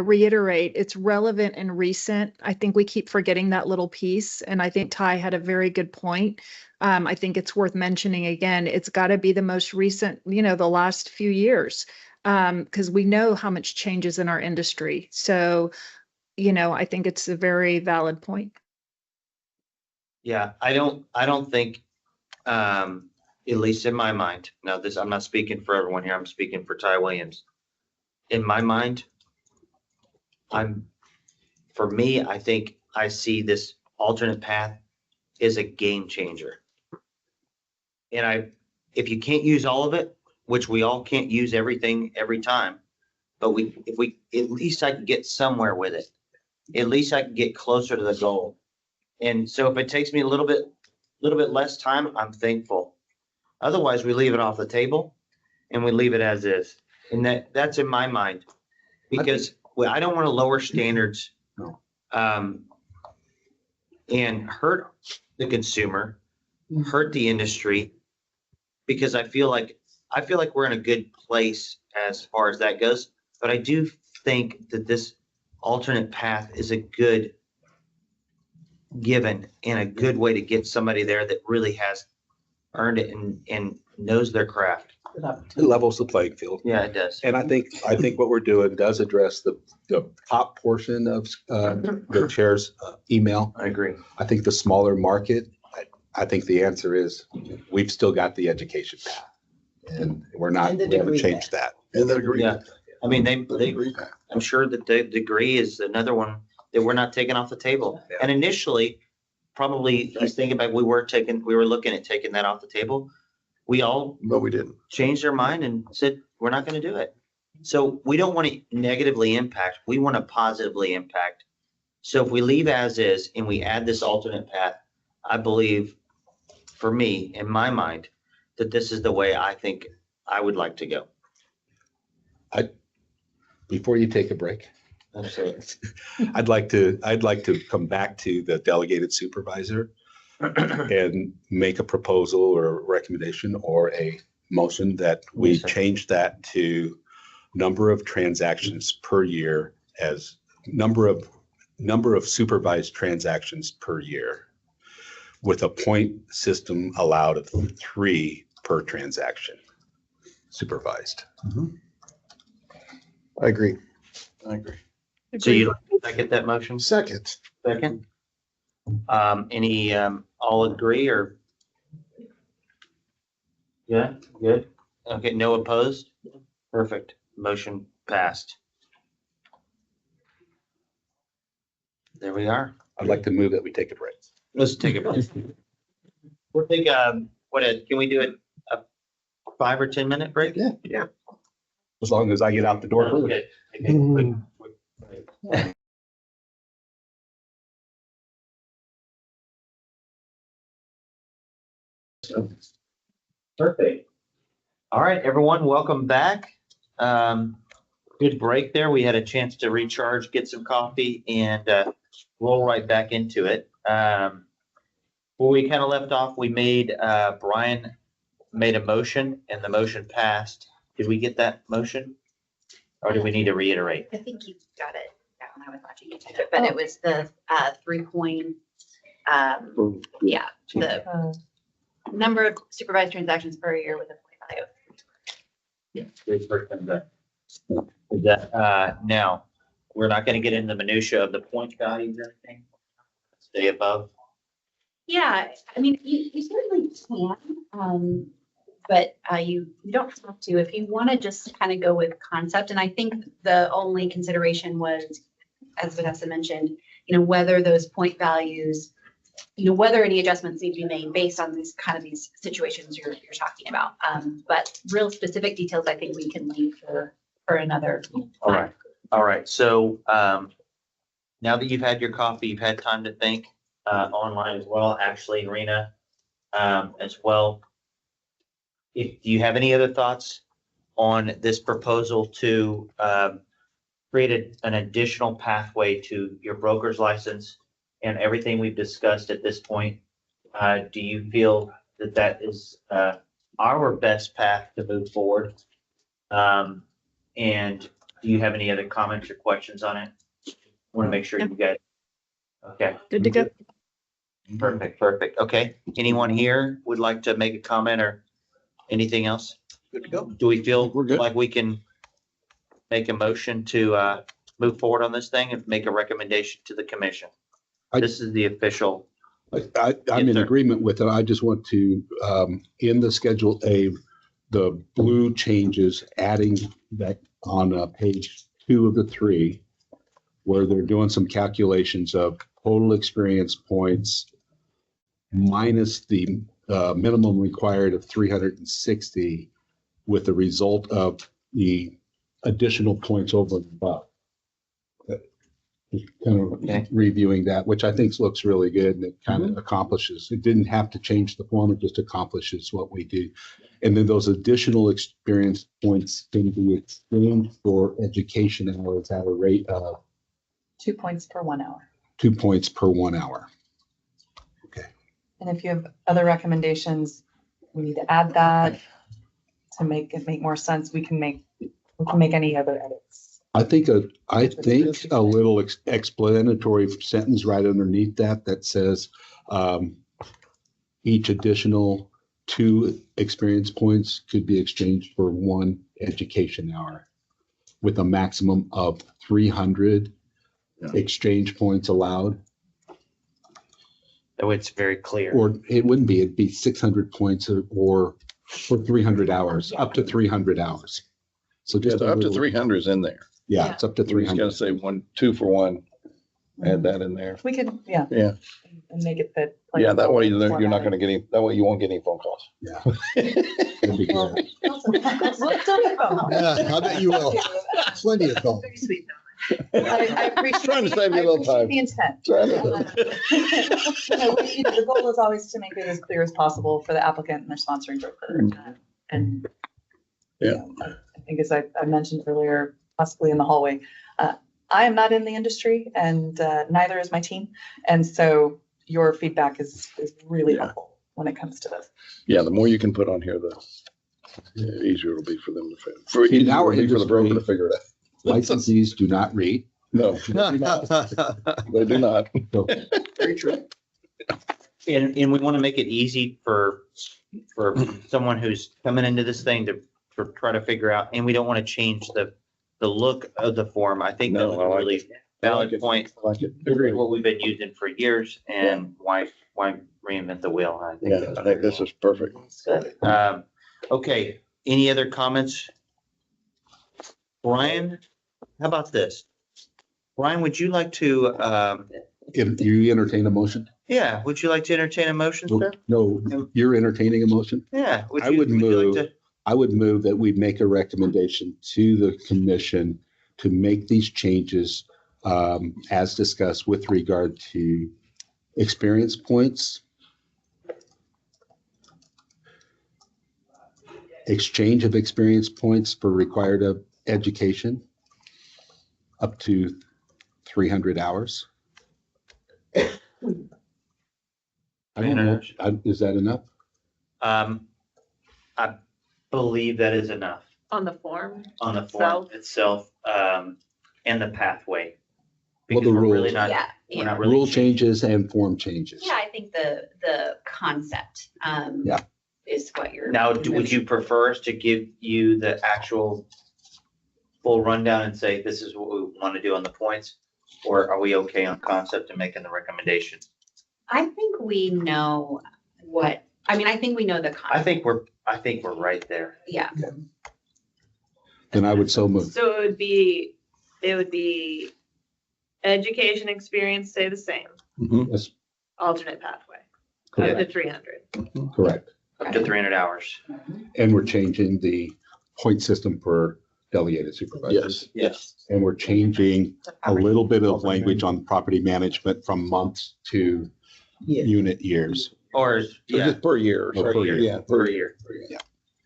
reiterate, it's relevant and recent. I think we keep forgetting that little piece, and I think Ty had a very good point. I think it's worth mentioning again. It's got to be the most recent, the last few years, because we know how much changes in our industry. So, I think it's a very valid point. Yeah, I don't think, at least in my mind, now this, I'm not speaking for everyone here, I'm speaking for Ty Williams. In my mind, for me, I think I see this alternate path is a game changer. And if you can't use all of it, which we all can't use everything every time, but at least I can get somewhere with it. At least I can get closer to the goal. And so if it takes me a little bit less time, I'm thankful. Otherwise, we leave it off the table and we leave it as is. And that's in my mind, because I don't want to lower standards and hurt the consumer, hurt the industry, because I feel like we're in a good place as far as that goes. But I do think that this alternate path is a good given and a good way to get somebody there that really has earned it and knows their craft. It levels the playing field. Yeah, it does. And I think what we're doing does address the top portion of the chair's email. I agree. I think the smaller market, I think the answer is we've still got the education path. And we haven't changed that. And the degree. Yeah. I mean, I'm sure that the degree is another one that we're not taking off the table. Yeah. And initially, probably he's thinking about, we were looking at taking that off the table. But we didn't. Changed our mind and said, we're not going to do it. So we don't want to negatively impact. We want to positively impact. So if we leave as is and we add this alternate path, I believe, for me, in my mind, that this is the way I think I would like to go. Before you take a break, Absolutely. I'd like to come back to the delegated supervisor and make a proposal or recommendation or a motion that we Yes, sir. change that to number of transactions per year as number of supervised transactions per year, with a point system allowed of 3 per transaction supervised. I agree. So you like to get that motion? Second. Second. Any, all agree or? Yeah, good. Okay, no opposed? Perfect. Motion passed. There we are. I'd like to move that we take a break. Let's take a break. We'll take, can we do a 5 or 10 minute break? Yeah. As long as I get out the door. Okay. Okay, quick. Perfect. All right, everyone, welcome back. Good break there. We had a chance to recharge, get some coffee, and roll right back into it. Where we kind of left off, Brian made a motion, and the motion passed. Did we get that motion? Or do we need to reiterate? I think you got it down. I was watching you type it, but it was the 3-point, the number of supervised transactions per year with a point value. Yeah. Great first time done. Is that, now, we're not gonna get into the minutia of the point values or anything? Stay above? Yeah, I mean, you certainly can, but you don't have to. If you want to just kind of go with concept, and I think the only consideration was, as Vanessa mentioned, whether those point values, whether any adjustments need to be made based on these situations you're talking about. But real specific details, I think we can leave for another. All right. So, now that you've had your coffee, you've had time to think, online as well, Ashley and Rena, as well. Do you have any other thoughts on this proposal to create an additional pathway to your broker's license and everything we've discussed at this point, do you feel that that is our best path to move forward? And do you have any other comments or questions on it? Want to make sure you guys. Okay, Good to go. perfect. Okay, anyone here would like to make a comment or anything else? Good to go. Do we feel We're good. like we can make a motion to move forward on this thing and make a recommendation to the commission? This is the official. I'm Yes, in sir. agreement with it. I just want to, in the Schedule A, the blue changes, adding that on page 2 of the 3, where they're doing some calculations of total experience points minus the minimum required of 360 with the result of the additional points over and above. Just kind of Okay. reviewing that, which I think looks really good, and it kind of accomplishes, it didn't have to change the form, it just accomplishes what we do. And then those additional experience points can be exchanged for education hours at a rate of 2 points per 1 hour. 2 points per 1 hour. And if you have other recommendations, we need to add that to make it make more sense. We can make any other edits. I think a little explanatory sentence right underneath that says each additional 2 experience points could be exchanged for 1 education hour with a maximum of 300 exchange points allowed. That way it's very clear. Or it wouldn't be, it'd be 600 points or for 300 hours, up to 300 hours. So Yeah, just a up to little- 300 is in there. Yeah, it's up to We're just gonna 300. say 2 for 1, add that in there. We could, yeah. Yeah. And make it fit. Yeah, that way you're not format. gonna get any, that way you won't get any phone calls. Yeah. That'd be Well, good. we'll still get phone calls. Yeah, I bet you will. Plenty of calls. Very sweet. I appreciate. Trying to save you a little I time. appreciate the intent. Trying to- The goal is always to make it as clear as possible for the applicant and their sponsoring broker. And you know, I think as I mentioned earlier, possibly in the hallway, I am not in the industry and neither is my team. And so your feedback is really helpful when it comes to this. Yeah, the more you can put on here, the easier it'll be for them to, for In our the broker to industry- figure it out. Licensees do not read. No, they do not. So Very true. And we want to make it easy for someone who's coming into this thing to try to figure out, and we don't want to change the look of the form. I think that No, was I a like really it. valid point. I like it. It's what we've been using for years, and why reinvent the wheel? I think Yeah, that's I think this is perfect. good. Okay, any other comments? Brian, how about this? Brian, would you like to, if you entertain a motion? would you like to entertain a motion, sir? No, you're entertaining a motion? Yeah. I would you like move- to- I would move that we make a recommendation to the commission to make these changes as discussed with regard to experience points, exchange of experience points for required education up to 300 hours. I don't know, is that enough? I believe that is enough On the form. on the form itself, and the pathway. Well, Because the we're really rules. not, Yeah, we're not really. Rule changes and form changes. Yeah, I think the concept, Yeah. is what you're. Now, would you prefer us to give you the actual full rundown and say, this is what we want to do on the points? Or are we okay on concept and making the recommendation? I think we know I think we know the I concept. think we're right there. Yeah, Then I would so move. So it would be education experience stay the same, Yes, alternate pathway, up Correct. to 300. correct. Up to 300 hours. And we're changing the point system for delegated supervisors. Yes. And we're changing a little bit of language on property management from months to Yeah. unit years. Or, yeah, Just per year. Oh, per year. Yeah, per year. Yeah.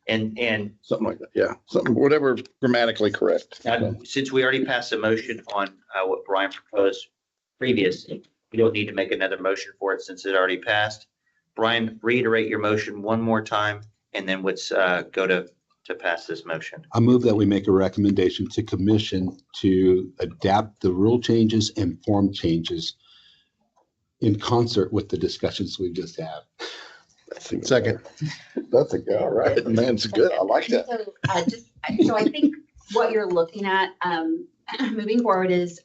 And something like that. Yeah, something, whatever grammatically correct. now, since we already passed a motion on what Brian proposed previous, We don't need to make another motion for it since it already passed. Brian, reiterate your motion one more time, and then let's go to pass this motion. I move that we make a recommendation to commission to adapt the rule changes and form changes in concert with the discussions we just had. Second. That's a go, all right. Man's good. I like that. So I think what you're looking at, moving forward is,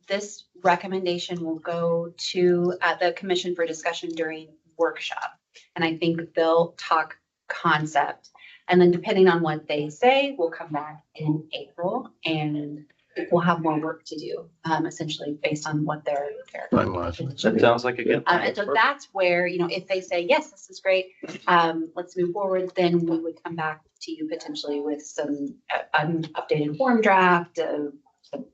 this recommendation will go to the commission for discussion during workshop. And I think they'll talk concept. And then depending on what they say, we'll come back in April and we'll have more work to do, essentially based on what they're. That sounds like a good. And so that's where, if they say, yes, this is great, let's move forward, then we would come back to you potentially with some updated form draft,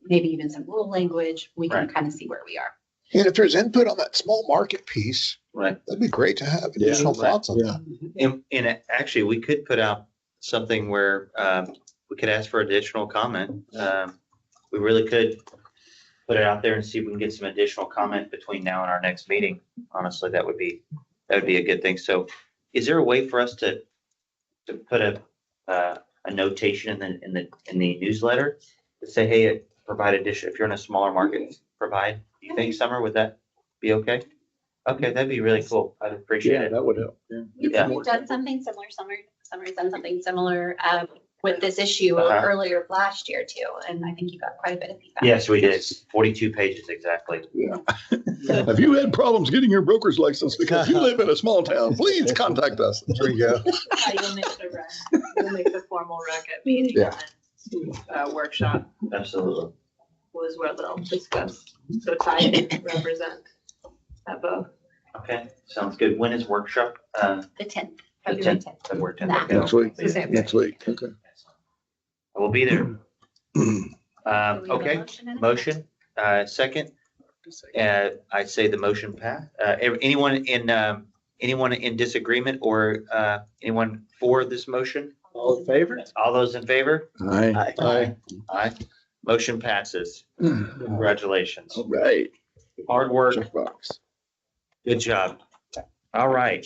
maybe even some rule language. We can kind of see where we are. And if there's input on that small market piece, Right. that'd be great to have additional thoughts on that. And actually, we could put out something where we could ask for additional comment. We really could put it out there and see if we can get some additional comment between now and our next meeting. Honestly, that would be a good thing. So is there a way for us to put a notation in the newsletter to say, hey, provide addition, if you're in a smaller market, provide, do you think, Summer, would that be okay? Okay, that'd be really cool. I'd appreciate it. That would help. Yeah. We've done something similar, Summer's done something similar with this issue Uh-huh. earlier last year too, and I think you got quite a bit of feedback. Yes, we did. 42 pages exactly. Have you had problems getting your broker's license because you live in a small town? Please contact us. There you go. You'll make the formal rec at meeting. Yeah. And workshop Absolutely. was where they'll discuss. So Ty can represent at both. Okay, sounds good. When is workshop? The 10th, The February 10th. 10th. February 10th. Nah. Okay. Next week. Exactly. Next week. Okay. I will be there. Do we have a Okay, motion in it? motion, second. I say the motion pass. Anyone in disagreement or anyone for this motion? All in favor? All those in favor? Aye. Aye. Aye. Motion passes. Congratulations. All right. Hard work. Checkbox. Good job. All right.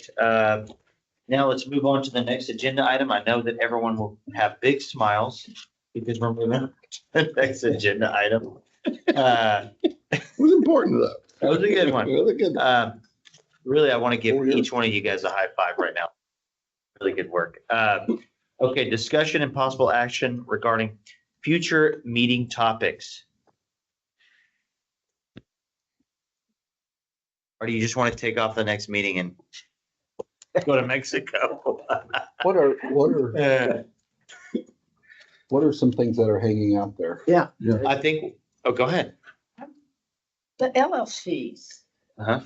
Now let's move on to the next agenda item. I know that everyone will have big smiles because we're moving on to the next agenda item. It was important though. That was a good one. It was a good one. Really, I want to give each one of you guys a high five right now. Really good work. Okay, discussion and possible action regarding future meeting topics. Or do you just want to take off the next meeting and go to Mexico? What are some things that are hanging out there? Yeah. I think, oh, go ahead. The LLCs, Uh-huh.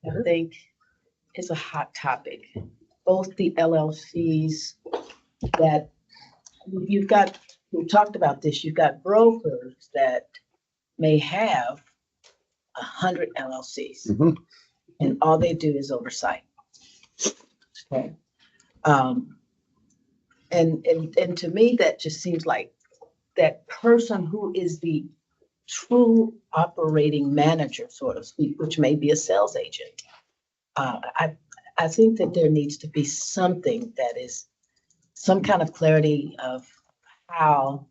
I think, is a hot topic. Both the LLCs that you've got, we talked about this, you've got brokers that may have 100 LLCs. Mhm. And all they do is oversight. Okay. And to me, that just seems like that person who is the true operating manager, so to speak, which may be a sales agent. I think that there needs to be something that is some kind of clarity of how,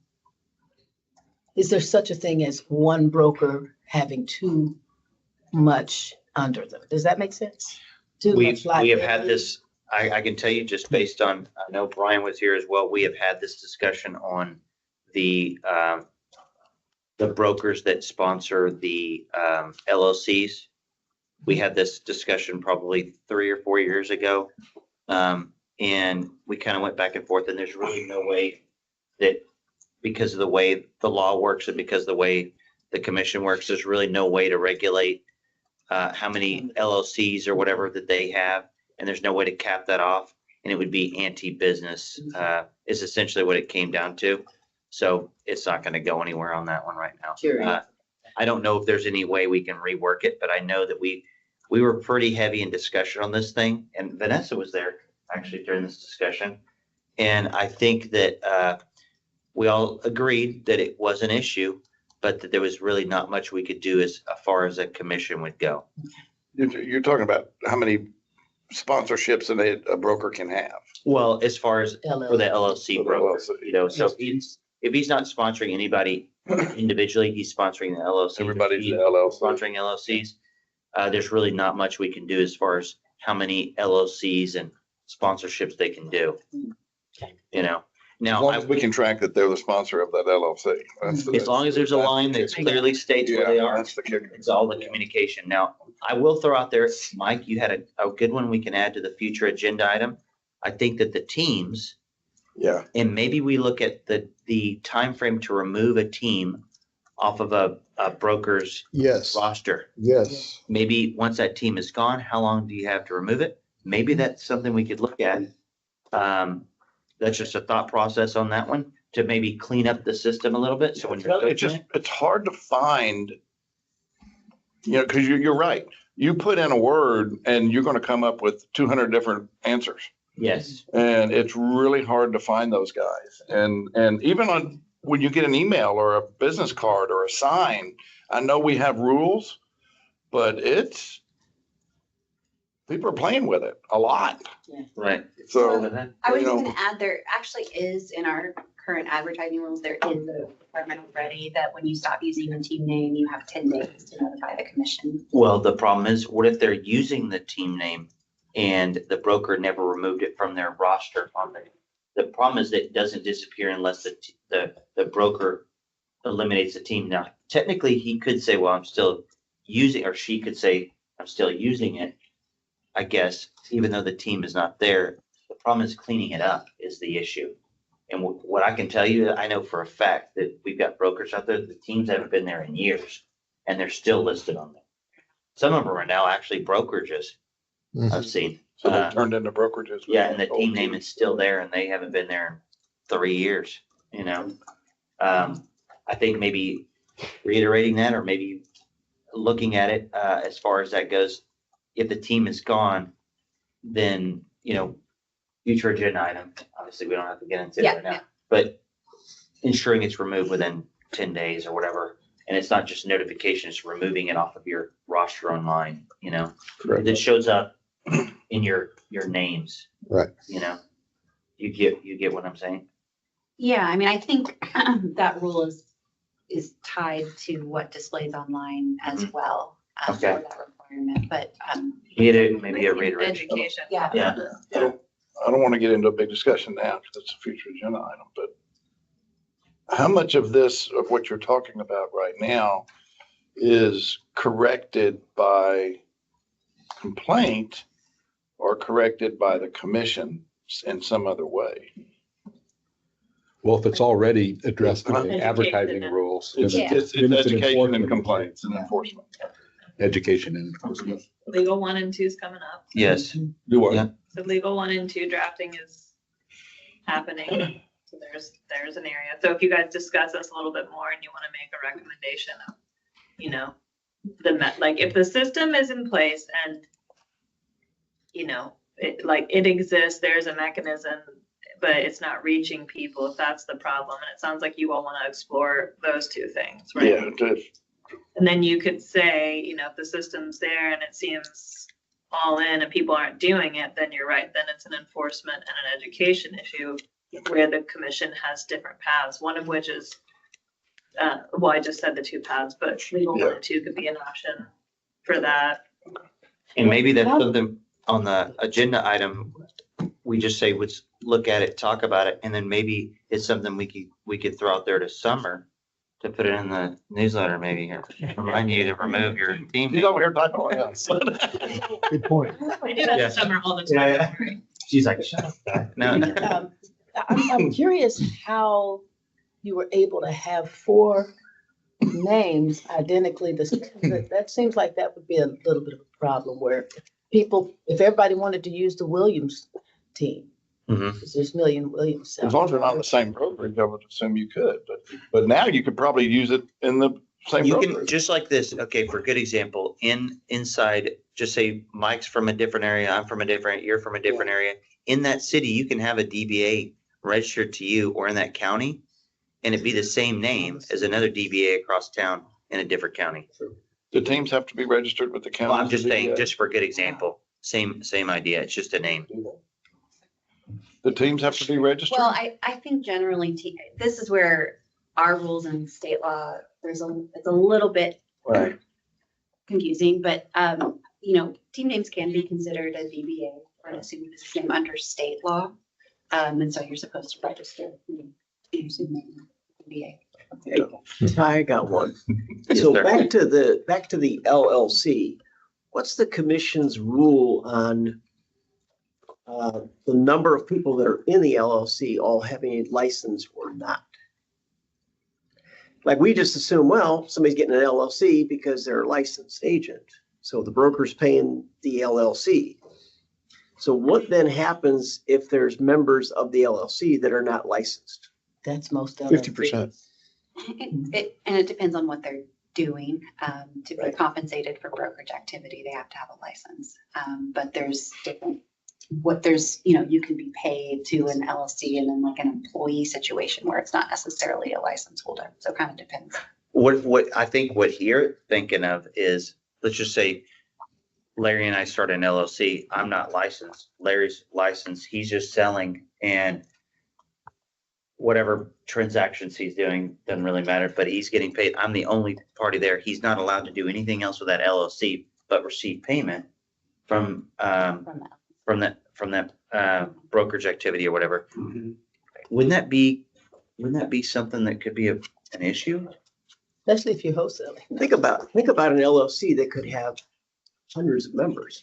is there such a thing as one broker having too much under them? Does that make sense? Too We much have had liability? this, I can tell you just based on, I know Brian was here as well. We have had this discussion on the brokers that sponsor the LLCs. We had this discussion probably 3 or 4 years ago. And we kind of went back and forth, and there's really no way that, because of the way the law works and because of the way the commission works, there's really no way to regulate how many LLCs or whatever that they have. And there's no way to cap that off. And it would be anti-business is essentially what it came down to. So it's not going to go anywhere on that one right now. Sure. I don't know if there's any way we can rework it, but I know that we were pretty heavy in discussion on this thing. And Vanessa was there actually during this discussion. And I think that we all agreed that it was an issue, but that there was really not much we could do as far as a commission would go. You're talking about how many sponsorships a broker can have. Well, as far as for the LLC For the broker, LLC. you know, so if he's not sponsoring anybody individually, he's sponsoring the LLC. Everybody's He's the LLC. Sponsoring LLCs. There's really not much we can do as far as how many LLCs and sponsorships they can do. You know, As now, long as we can track that they're the sponsor of that LLC. That's the- as long as there's a line that clearly states where they Yeah, are, that's the kicker. it's all the communication. Now, I will throw out there, Mike, you had a good one we can add to the future agenda item. I think that the teams, Yeah, and maybe we look at the timeframe to remove a team off of a broker's Yes, roster. yes. Maybe once that team is gone, how long do you have to remove it? Maybe that's something we could look at. That's just a thought process on that one, to maybe clean up the system a little bit. So when you're it's just, it's hard to find, you know, because you're right. You put in a word and you're going to come up with 200 different answers. yes, And it's really hard to find those guys. And even on, when you get an email or a business card or a sign, I know we have rules, but people are playing with it a lot. right. So, I was you just know, gonna add, there actually is in our current advertising rules, there is a requirement already that when you stop using the team name, you have 10 days to notify the commission. Well, the problem is, what if they're using the team name and the broker never removed it from their roster on there? The problem is that it doesn't disappear unless the broker eliminates the team. Now, technically, he could say, well, I'm still using, or she could say, I'm still using it, I guess, even though the team is not there. The problem is cleaning it up is the issue. And what I can tell you, I know for a fact that we've got brokers out there, the teams haven't been there in years, and they're still listed on there. Some of them are now actually brokerages, I've seen. so they turned into brokerages. Yeah, and the team name is still there, and they haven't been there in 3 years, you know? I think maybe reiterating that, or maybe looking at it, as far as that goes, if the team is gone, then, you know, future agenda item, obviously, we don't have to get into it Yeah, right now, yeah. but ensuring it's removed within 10 days or whatever. And it's not just notification, it's removing it off of your roster online, you know? Correct. It shows up in your names. Right. You know? You get what I'm saying? Yeah, I mean, I think that rule is tied to what displays online as well. For Okay. that requirement, but, Maybe a reiteration. Education. yeah. Yeah. I don't want to get into a big discussion now because it's a future agenda item, but how much of this, of what you're talking about right now, is corrected by complaint or corrected by the commission in some other way? Well, if it's already addressed in the Education. advertising rules. It's, Yeah. it's then it's an education and enforcement. complaints and enforcement. Education and enforcement. Legal 1 and 2 is coming up. Yes. Do what? Yeah. So legal 1 and 2 drafting is happening. So there's an area. So if you guys discuss this a little bit more and you want to make a recommendation of, you know, like if the system is in place and, you know, it exists, there's a mechanism, but it's not reaching people, if that's the problem. And it sounds like you all want to explore those two things, right? Yeah, it is. And then you could say, you know, if the system's there and it seems all in and people aren't doing it, then you're right. Then it's an enforcement and an education issue where the commission has different paths, one of which is, well, I just said the 2 paths, but legal 1 and 2 could be an option for that. And maybe that's something on the agenda item, we just say, let's look at it, talk about it, and then maybe it's something we could throw out there to summer to put it in the newsletter, maybe, or remind you to remove your team. He's over here typing away. Good point. I do that Yeah. in summer all the Yeah, time. right? She's like, shut up. No, I'm curious how you were able to have 4 names identically the same. That seems like that would be a little bit of a problem where people, if everybody wanted to use the Williams team, Mhm. because there's million Williams. As long as they're not in the same brokerage, I would assume you could, but now you could probably use it in the same you can, brokerage. just like this, okay, for a good example, inside, just say Mike's from a different area, I'm from a different, you're from a different area. In that city, you can have a DBA registered to you or in that county. and it'd be the same name as another DBA across town in a different county. The teams have to be registered with the county. Well, I'm just saying, just for a good example, same idea. It's just a name. The teams have to be registered? Well, I think generally, this is where our rules and state law, it's a little bit Right. confusing, but, team names can be considered a DBA or an assumed business name under state law. And so you're supposed to register your assumed name, DBA. I got one. Yes, So sir. back to the LLC, what's the commission's rule on the number of people that are in the LLC all having a license or not? Like we just assume, well, somebody's getting an LLC because they're a licensed agent. So the broker's paying the LLC. So what then happens if there's members of the LLC that are not licensed? That's most of 50%. And it depends on what they're doing. To be Right. compensated for brokerage activity, they have to have a license. But there's different, you can be paid to an LLC and then like an employee situation where it's not necessarily a license holder. So it kind of depends. What I think what you're thinking of is, let's just say Larry and I start an LLC. I'm not licensed. Larry's licensed. He's just selling, and whatever transactions he's doing doesn't really matter, but he's getting paid. I'm the only party there. He's not allowed to do anything else with that LLC but receive payment from that brokerage activity or whatever. Wouldn't that be something that could be an issue? Especially if you wholesale. Think about an LLC that could have hundreds of members.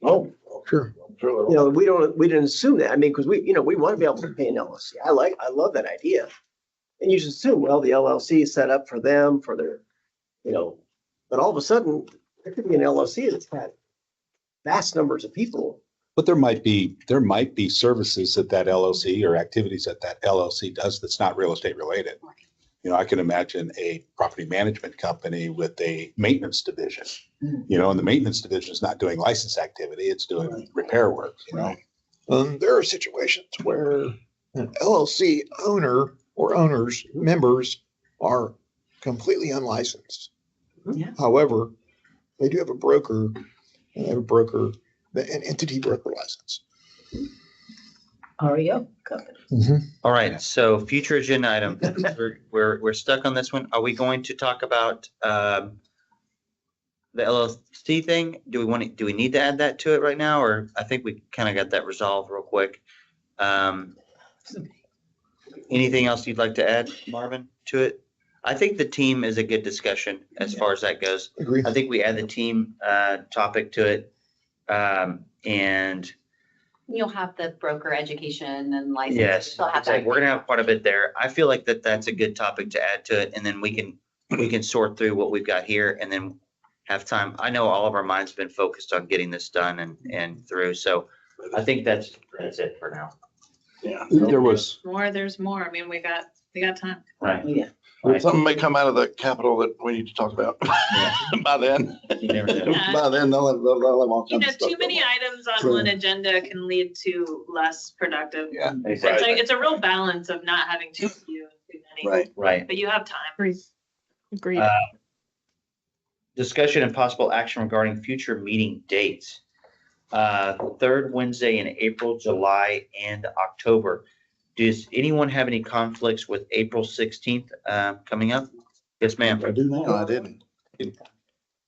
Oh, sure. We didn't assume that. I mean, because we want to be able to pay an LLC. I love that idea. And you just assume, well, the LLC is set up for them, for their, but all of a sudden, there could be an LLC that's got vast numbers of people. But there might be services that LLC or activities that LLC does that's not real estate related. I can imagine a property management company with a maintenance division, and the maintenance division is not doing license activity, it's doing repair work, There are situations where an LLC owner or owners, members are completely unlicensed. Yeah. However, they do have a broker, and they have an entity broker license. REO company. All right, so future agenda item. We're stuck on this one. Are we going to talk about the LLC thing? Do we need to add that to it right now, or I think we kind of got that resolved real quick. Anything else you'd like to add, Marvin, to it? I think the team is a good discussion as far as that goes. Agree. I think we add the team topic to it, and You'll have the broker education and license. yes, You'll have it's like that. we're gonna have quite a bit there. I feel like that's a good topic to add to it, and then we can sort through what we've got here and then have time. I know all of our minds have been focused on getting this done and through, so I think that's it for now. Yeah. There's more. I mean, we got time. Right. Yeah. Right. Something may come out of the Capitol that we need to talk about by then. You never know. By then, they'll have all kinds of stuff Too many going on. items on one agenda can lead to less productive. Yeah, It's Exactly. like, it's a real balance of not having too few and too many. right. Right. But you have time. Agreed. Discussion and possible action regarding future meeting dates. Third Wednesday in April, July, and October. Does anyone have any conflicts with April 16th coming up? Yes, ma'am. I do now. I didn't.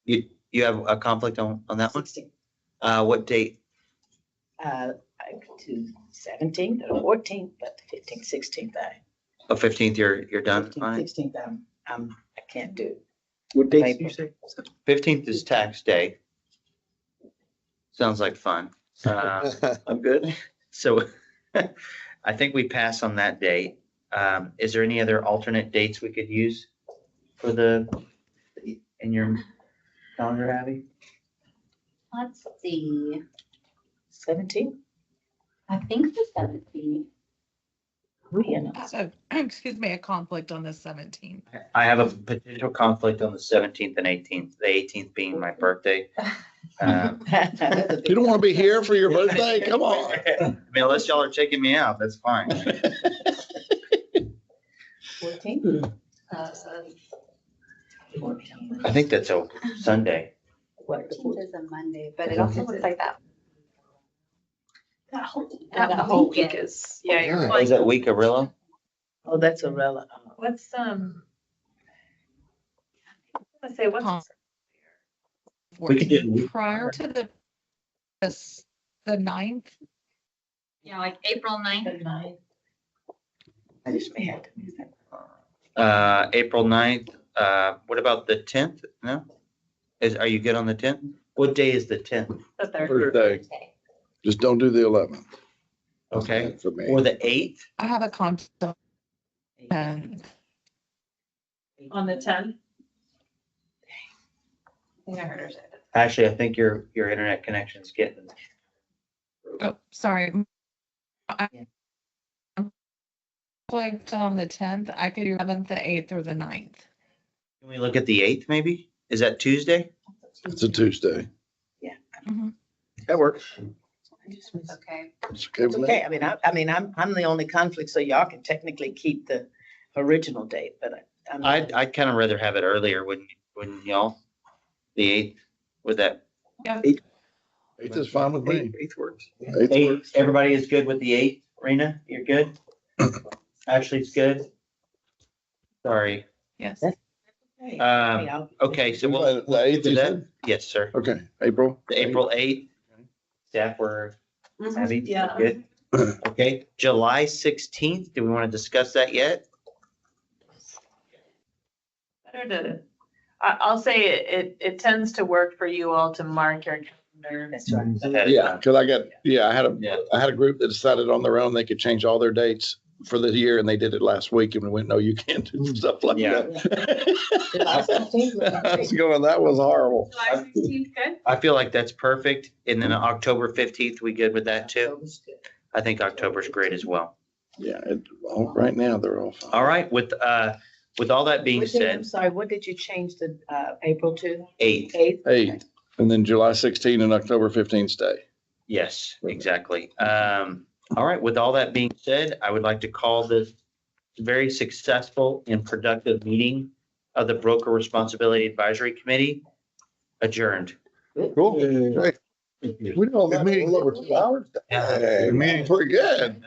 You have a conflict on that one? 16. What date? I could do 17th or 14th, but 15th, 16th, Oh, 15th, you're done 15th, on it? 16th, I can't do. What dates do you say? 15th is tax day. Sounds like fun. I'm good. So I think we pass on that date. Is there any other alternate dates we could use for in your calendar, Abby? Let's see. 17th? I think the 17th. So, excuse me, a conflict on the 17th. I have a potential conflict on the 17th and 18th, the 18th being my birthday. You don't want to be here for your birthday? Come on. I mean, unless y'all are taking me out, that's fine. 14th? I think that's a Sunday. What, the 14th is a Monday, but it Is also it? looks like that. That whole week is, yeah, you're Is right. that week of Rillo? Oh, that's a relic. What's, let's say, what's, We could do- Prior to the 9th. Yeah, like April 9th. I just may have to miss that. April 9th. What about the 10th? No? Are you good on the 10th? What day is the 10th? the third? Thursday. Just don't do the 11th. Okay. For me. Or the 8th? I have a conflict. And On the 10th? I think I heard her say that. Ashley, I think your internet connection's getting. oh, sorry. Like on the 10th, I could do 11th, the 8th, or the 9th. Can we look at the 8th maybe? Is that Tuesday? It's a Tuesday. That works. Okay. It's okay It's with okay. me. I'm the only conflict, so y'all can technically keep the original date, but I'm. I'd kind of rather have it earlier, wouldn't y'all? The 8th, with that. 8th is fine with me. 8th works. 8th 8th, works. everybody is good with the 8th? Rena, you're good? Ashley's good? Sorry. Yes. Hey, Um, okay, so we'll. The 8th, you said? Yes, sir. Okay, April. The April 8th. Staff were happy? Yeah. Good. Okay, July 16th, do we want to discuss that yet? Better to, I'll say it tends to work for you all to mark your calendar. That's right. Ahead of Yeah, time. because I had Yeah. a group that decided on their own, they could change all their dates for the year, and they did it last week, and we went, no, you can't do stuff like Yeah. July 16th would be I was great. going, that was horrible. July 16th, good? I feel like that's perfect. And then October 15th, we good with that too? October's good. I think October's great as well. Yeah, right now, they're all fine. All right, with all that being What day- I'm said, sorry, what did you change the April to? 8th, 8th? 8th, and then July 16 and October 15 stay. yes, exactly. All right, with all that being said, I would like to call this very successful and productive meeting of the Broker Responsibility Advisory Committee adjourned. Cool. Great. We know that a little over 2 hours. Yeah. Hey, man, pretty good.